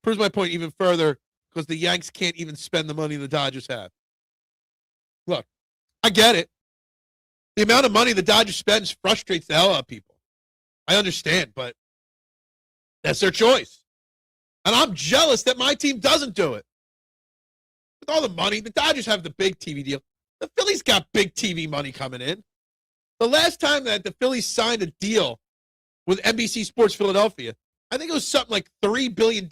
Proves my point even further because the Yanks can't even spend the money the Dodgers have. Look, I get it. The amount of money the Dodgers spends frustrates the hell out of people. I understand, but that's their choice. And I'm jealous that my team doesn't do it. With all the money, the Dodgers have the big TV deal. The Phillies got big TV money coming in. The last time that the Phillies signed a deal with NBC Sports Philadelphia, I think it was something like $3 billion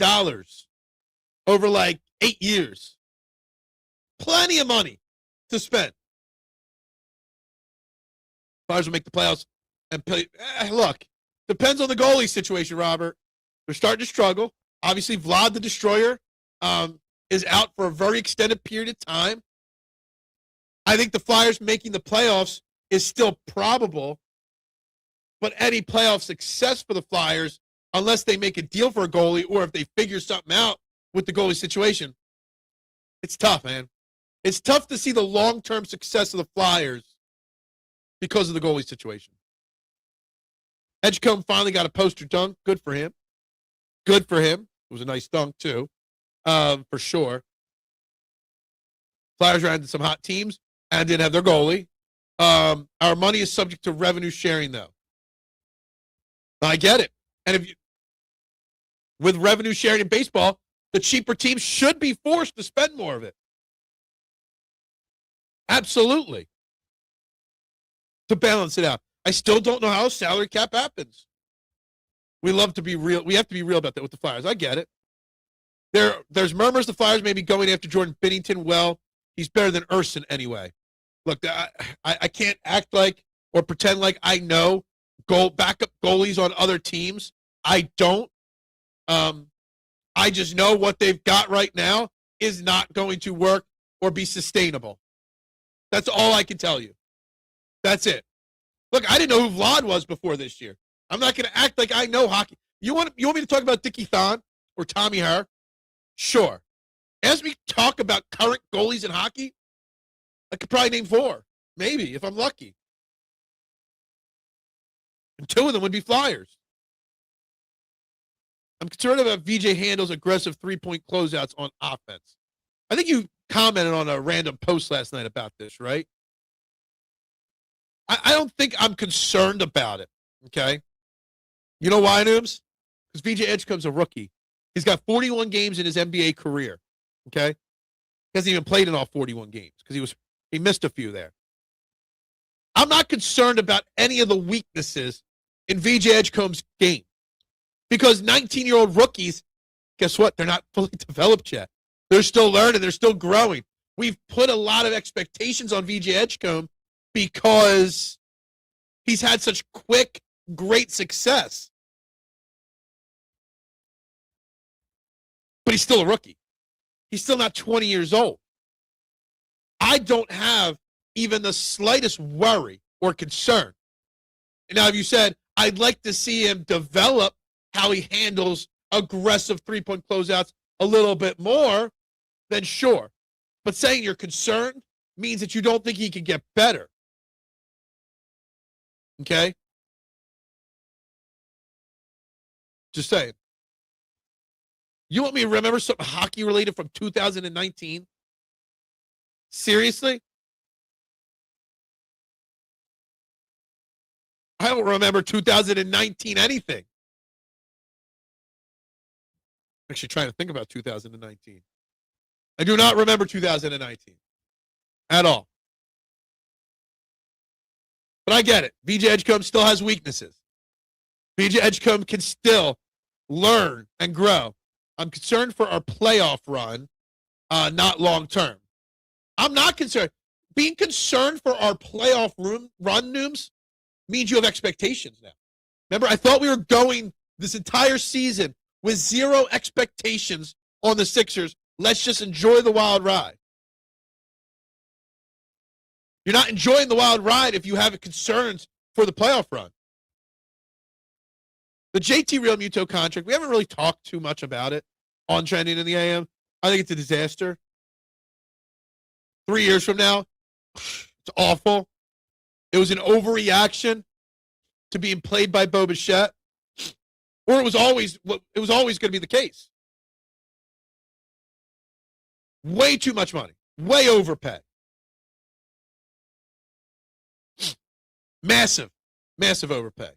over like 8 years. Plenty of money to spend. Flyers will make the playoffs and play. Look, depends on the goalie situation, Robert. They're starting to struggle. Obviously, Vlad the Destroyer is out for a very extended period of time. I think the Flyers making the playoffs is still probable, but any playoff success for the Flyers, unless they make a deal for a goalie or if they figure something out with the goalie situation, it's tough, man. It's tough to see the long-term success of the Flyers because of the goalie situation. Edgecombe finally got a poster dunk. Good for him. Good for him. It was a nice dunk, too, for sure. Flyers ran into some hot teams and didn't have their goalie. Our money is subject to revenue sharing, though. I get it. And if you, with revenue sharing in baseball, the cheaper teams should be forced to spend more of it. Absolutely. To balance it out. I still don't know how a salary cap happens. We love to be real. We have to be real about that with the Flyers. I get it. There's murmurs the Flyers may be going after Jordan Binnington. Well, he's better than Urson anyway. Look, I can't act like or pretend like I know backup goalies on other teams. I don't. I just know what they've got right now is not going to work or be sustainable. That's all I can tell you. That's it. Look, I didn't know who Vlad was before this year. I'm not going to act like I know hockey. You want me to talk about Dickie Thon or Tommy Herr? Sure. As we talk about current goalies in hockey, I could probably name 4, maybe, if I'm lucky. And 2 of them would be Flyers. I'm concerned about VJ Handel's aggressive three-point closeouts on offense. I think you commented on a random post last night about this, right? I don't think I'm concerned about it, okay? You know why, Noobs? Because VJ Edgecomb's a rookie. He's got 41 games in his NBA career, okay? He hasn't even played in all 41 games because he missed a few there. I'm not concerned about any of the weaknesses in VJ Edgecomb's game because 19-year-old rookies, guess what? They're not fully developed yet. They're still learning. They're still growing. We've put a lot of expectations on VJ Edgecombe because he's had such quick, great success. But he's still a rookie. He's still not 20 years old. I don't have even the slightest worry or concern. And now, if you said, I'd like to see him develop how he handles aggressive three-point closeouts a little bit more, then sure. But saying you're concerned means that you don't think he can get better. Okay? Just saying. You want me to remember something hockey-related from 2019? Seriously? I don't remember 2019 anything. I'm actually trying to think about 2019. I do not remember 2019 at all. But I get it. VJ Edgecombe still has weaknesses. VJ Edgecombe can still learn and grow. I'm concerned for our playoff run, not long term. I'm not concerned. Being concerned for our playoff run, Nooms, means you have expectations now. Remember, I thought we were going this entire season with 0 expectations on the Sixers. Let's just enjoy the wild ride. You're not enjoying the wild ride if you have concerns for the playoff run. The JT Real Muto contract, we haven't really talked too much about it on Trending in the AM. I think it's a disaster. 3 years from now, it's awful. It was an overreaction to being played by Bo Bichette, or it was always going to be the case. Way too much money. Way overpay. Massive overpay.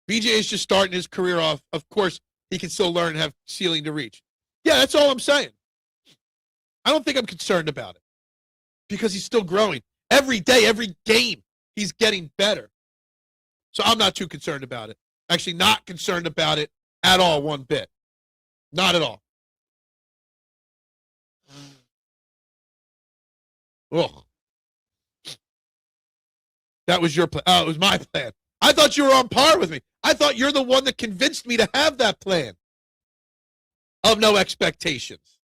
BJ is just starting his career off. Of course, he can still learn and have ceiling to reach. Yeah, that's all I'm saying. I don't think I'm concerned about it because he's still growing. Every day, every game, he's getting better. So I'm not too concerned about it. Actually, not concerned about it at all, one bit. Not at all. Ugh. That was your plan. Oh, it was my plan. I thought you were on par with me. I thought you're the one that convinced me to have that plan of no expectations.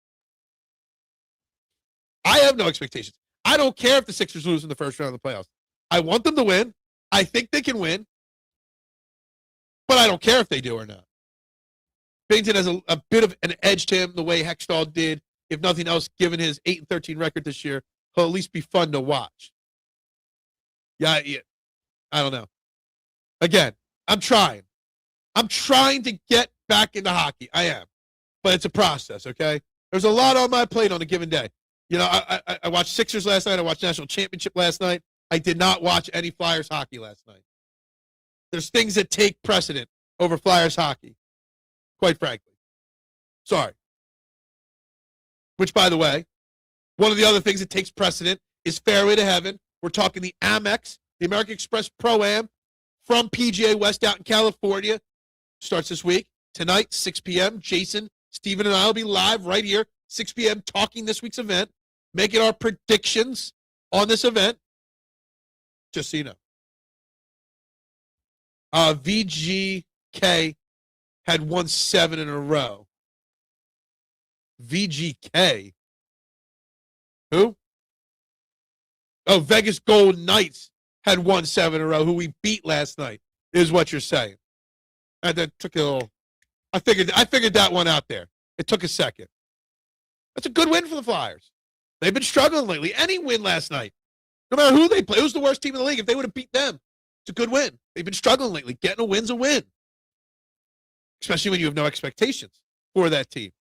I have no expectations. I don't care if the Sixers lose in the first round of the playoffs. I want them to win. I think they can win. But I don't care if they do or not. Bington has a bit of an edge to him the way Hextall did. If nothing else, given his 8-13 record this year, he'll at least be fun to watch. Yeah, I don't know. Again, I'm trying. I'm trying to get back into hockey. I am. But it's a process, okay? There's a lot on my plate on a given day. You know, I watched Sixers last night. I watched National Championship last night. I did not watch any Flyers hockey last night. There's things that take precedent over Flyers hockey, quite frankly. Sorry. Which, by the way, one of the other things that takes precedent is Fairway to Heaven. We're talking the Amex, the American Express Pro-Am from PGA West out in California. Starts this week. Tonight, 6 p.m. Jason, Steven, and I will be live right here, 6 p.m., talking this week's event, making our predictions on this event. Just so you know. VGK had won 7 in a row. VGK? Who? Oh, Vegas Golden Knights had won 7 in a row, who we beat last night, is what you're saying. And that took a little. I figured that one out there. It took a second. That's a good win for the Flyers. They've been struggling lately. Any win last night, no matter who they play, who's the worst team in the league, if they would have beat them, it's a good win. They've been struggling lately. Getting a win's a win, especially when you have no expectations for that team.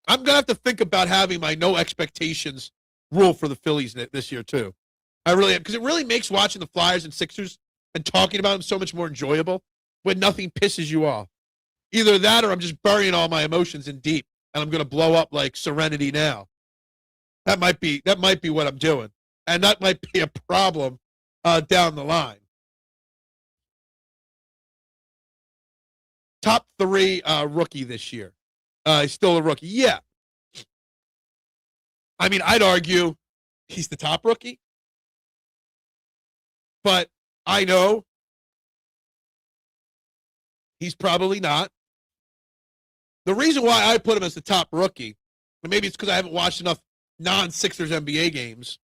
I'm going to have to think about having my no expectations rule for the Phillies this year, too. I really am, because it really makes watching the Flyers and Sixers and talking about them so much more enjoyable when nothing pisses you off. Either that or I'm just burying all my emotions in deep and I'm going to blow up like Serenity now. That might be what I'm doing. And that might be a problem down the line. Top 3 rookie this year. He's still a rookie. Yeah. I mean, I'd argue he's the top rookie. But I know he's probably not. The reason why I put him as the top rookie, and maybe it's because I haven't watched enough non-Sixers NBA games.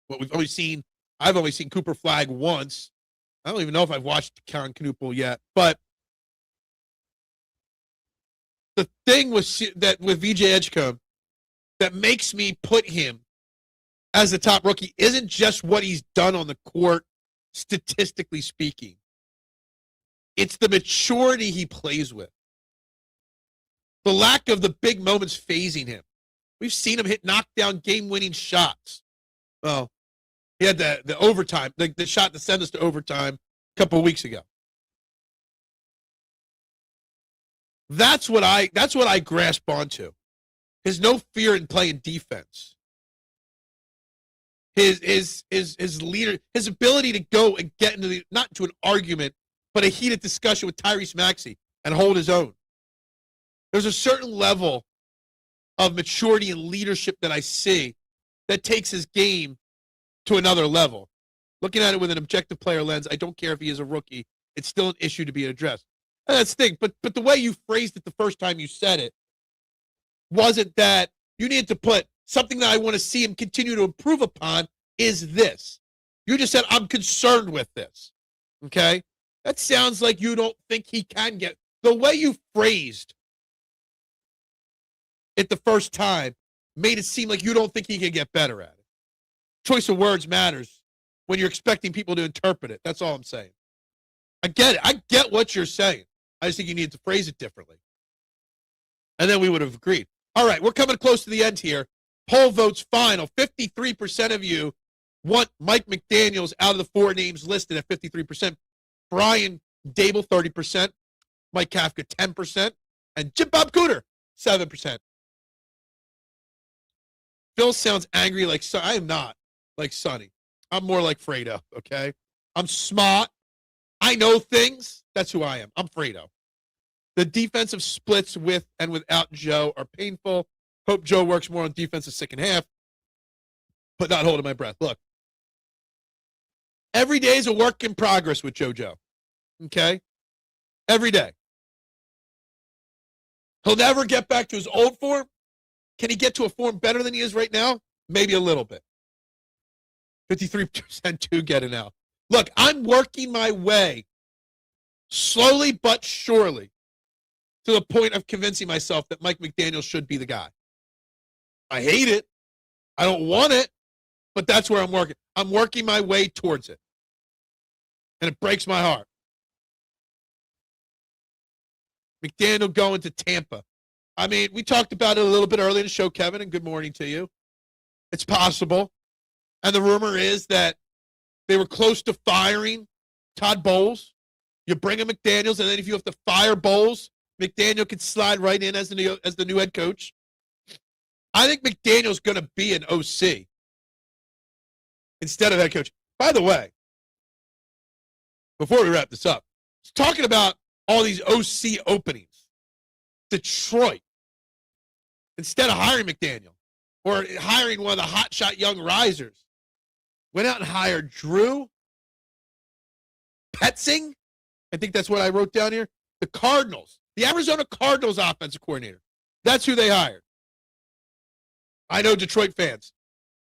What I've only seen Cooper Flagg once. I don't even know if I've watched Karen Knuppel yet. But the thing with VJ Edgecombe that makes me put him as the top rookie isn't just what he's done on the court, statistically speaking. It's the maturity he plays with. The lack of the big moments phasing him. We've seen him hit knockdown game-winning shots. Well, he had the overtime, the shot to send us to overtime a couple of weeks ago. That's what I grasp onto. His no fear in playing defense. His leader, his ability to go and get into not into an argument, but a heated discussion with Tyrese Maxey and hold his own. There's a certain level of maturity and leadership that I see that takes his game to another level. Looking at it with an objective player lens, I don't care if he is a rookie. It's still an issue to be addressed. And that's the thing. But the way you phrased it the first time you said it wasn't that you needed to put something that I want to see him continue to improve upon is this. You just said, I'm concerned with this. Okay? That sounds like you don't think he can get. The way you phrased it the first time made it seem like you don't think he can get better at it. Choice of words matters when you're expecting people to interpret it. That's all I'm saying. I get it. I get what you're saying. I just think you need to phrase it differently. And then we would have agreed. All right, we're coming close to the end here. Poll votes final. 53% of you want Mike McDaniels out of the 4 names listed at 53%. Brian Dable, 30%. Mike Kafka, 10%. And Jim Bob Cooter, 7%. Phil sounds angry like Sonny. I am not like Sonny. I'm more like Fredo, okay? I'm smart. I know things. That's who I am. I'm Fredo. The defensive splits with and without Joe are painful. Hope Joe works more on defense the second half, but not holding my breath. Look, every day is a work in progress with JoJo. Okay? Every day. He'll never get back to his old form. Can he get to a form better than he is right now? Maybe a little bit. 53% to get it now. Look, I'm working my way slowly but surely to the point of convincing myself that Mike McDaniel should be the guy. I hate it. I don't want it, but that's where I'm working. I'm working my way towards it. And it breaks my heart. McDaniel going to Tampa. I mean, we talked about it a little bit earlier in the show, Kevin, and good morning to you. It's possible. And the rumor is that they were close to firing Todd Bowles. You bring in McDaniels, and then if you have to fire Bowles, McDaniel could slide right in as the new head coach. I think McDaniel's going to be an OC instead of head coach. By the way, before we wrap this up, talking about all these OC openings, Detroit, instead of hiring McDaniel or hiring one of the hotshot young risers, went out and hired Drew Petzing. I think that's what I wrote down here. The Cardinals, the Arizona Cardinals offensive coordinator. That's who they hired. I know Detroit fans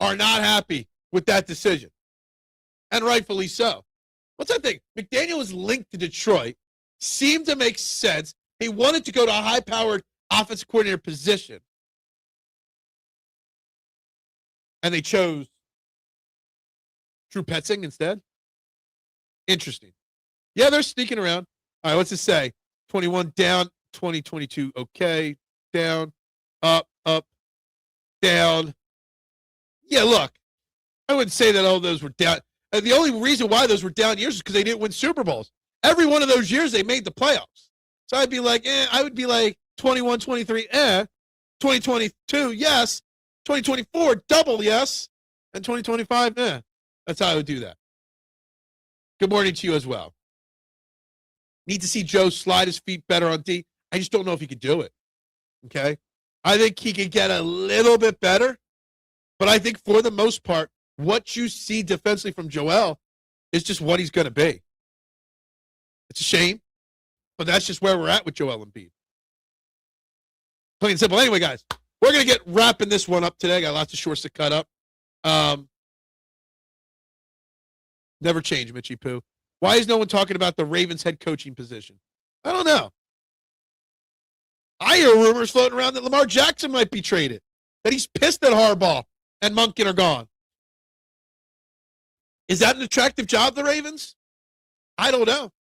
are not happy with that decision, and rightfully so. What's that thing? McDaniel was linked to Detroit, seemed to make sense. He wanted to go to a high-powered offensive coordinator position, and they chose Drew Petzing instead. Interesting. Yeah, they're sneaking around. All right, what's it say? 21 down, 2022 okay, down, up, down. Yeah, look, I wouldn't say that all those were down. The only reason why those were down years is because they didn't win Super Bowls. Every one of those years they made the playoffs. So I'd be like, I would be like 21, 23, 2022, yes. 2024, double yes. And 2025, That's how I would do that. Good morning to you as well. Need to see Joe slide his feet better on D. I just don't know if he could do it. Okay? I think he could get a little bit better, but I think for the most part, what you see defensively from Joel is just what he's going to be. It's a shame, but that's just where we're at with Joel Embiid. Plain and simple. Anyway, guys, we're going to get wrapping this one up today. Got lots of shorts to cut up. Never change, Mitchie Poo. Why is no one talking about the Ravens head coaching position? I don't know. I hear rumors floating around that Lamar Jackson might be traded, that he's pissed that Harbaugh and Monken are gone. Is that an attractive job, the Ravens? I don't know.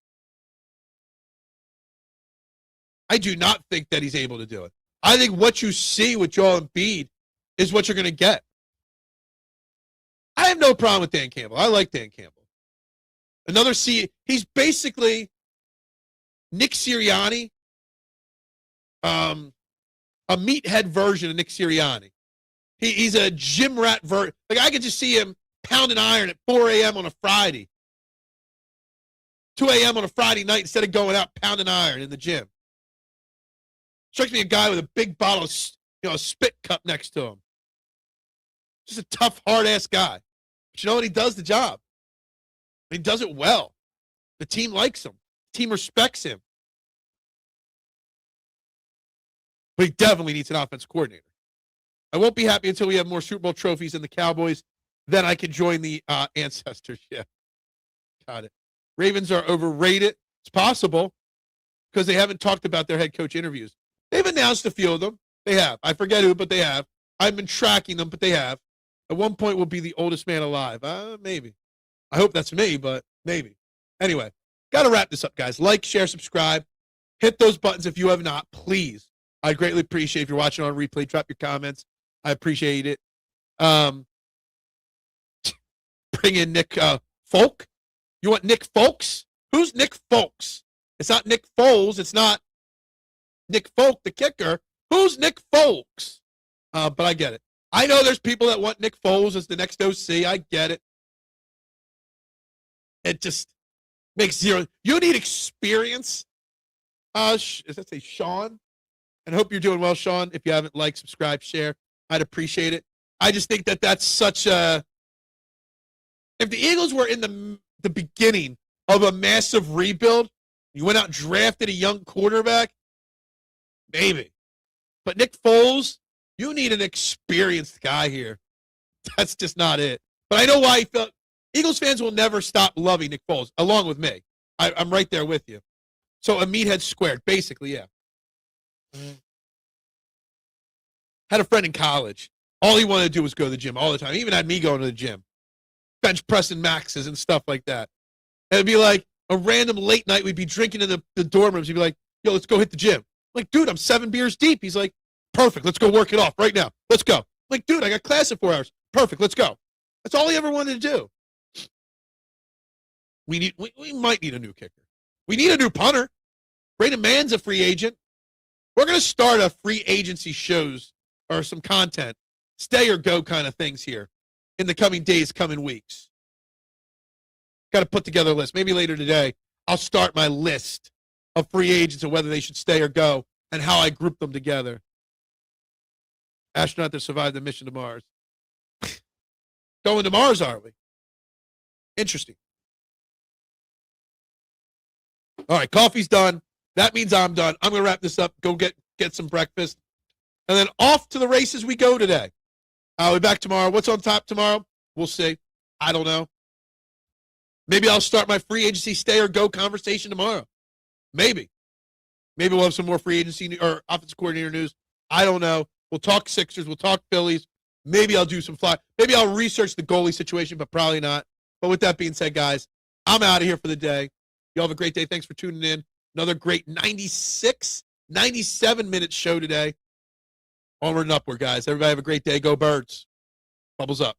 I do not think that he's able to do it. I think what you see with Joel Embiid is what you're going to get. I have no problem with Dan Campbell. I like Dan Campbell. He's basically Nick Sirianni, a meathead version of Nick Sirianni. He's a gym rat version. Like, I could just see him pounding iron at 4 a.m. on a Friday, 2 a.m. on a Friday night instead of going out pounding iron in the gym. Strikes me a guy with a big bottle of, a spit cup next to him. Just a tough, hard-ass guy. But you know what? He does the job. He does it well. The team likes him. The team respects him. But he definitely needs an offensive coordinator. I won't be happy until we have more Super Bowl trophies than the Cowboys. Then I can join the ancestors. Yeah. Got it. Ravens are overrated. It's possible because they haven't talked about their head coach interviews. They've announced a few of them. They have. I forget who, but they have. I've been tracking them, but they have. At one point, we'll be the oldest man alive. Maybe. I hope that's me, but maybe. Anyway, got to wrap this up, guys. Like, share, subscribe. Hit those buttons if you have not, please. I greatly appreciate if you're watching on replay. Drop your comments. I appreciate it. Bring in Nick Folk. You want Nick Folks? Who's Nick Folks? It's not Nick Foles. It's not Nick Folk, the kicker. Who's Nick Folks? But I get it. I know there's people that want Nick Foles as the next OC. I get it. It just makes zero. You need experience. Does that say Sean? And hope you're doing well, Sean. If you haven't liked, subscribe, share, I'd appreciate it. I just think that that's such a. If the Eagles were in the beginning of a massive rebuild, you went out and drafted a young quarterback, maybe. But Nick Foles, you need an experienced guy here. That's just not it. But I know why he felt. Eagles fans will never stop loving Nick Foles, along with me. I'm right there with you. So a meathead squared, basically, yeah. Had a friend in college. All he wanted to do was go to the gym all the time. He even had me going to the gym. Bench pressing maxes and stuff like that. And it'd be like a random late night. We'd be drinking in the dorm rooms. He'd be like, yo, let's go hit the gym. I'm like, dude, I'm 7 beers deep. He's like, perfect. Let's go work it off right now. Let's go. I'm like, dude, I got class in 4 hours. Perfect. Let's go. That's all he ever wanted to do. We might need a new kicker. We need a new punter. Brandon Mann's a free agent. We're going to start a free agency shows or some content, stay or go kind of things here in the coming days, coming weeks. Got to put together a list. Maybe later today, I'll start my list of free agents and whether they should stay or go and how I group them together. Astronaut that survived the mission to Mars. Going to Mars, are we? Interesting. All right, coffee's done. That means I'm done. I'm going to wrap this up, go get some breakfast, and then off to the races we go today. I'll be back tomorrow. What's on top tomorrow? We'll see. I don't know. Maybe I'll start my free agency stay or go conversation tomorrow. Maybe. Maybe we'll have some more free agency or offensive coordinator news. I don't know. We'll talk Sixers. We'll talk Phillies. Maybe I'll do some fly. Maybe I'll research the goalie situation, but probably not. But with that being said, guys, I'm out of here for the day. You all have a great day. Thanks for tuning in. Another great 97-minute show today. Onward and upward, guys. Everybody have a great day. Go Birds. Bubbles up.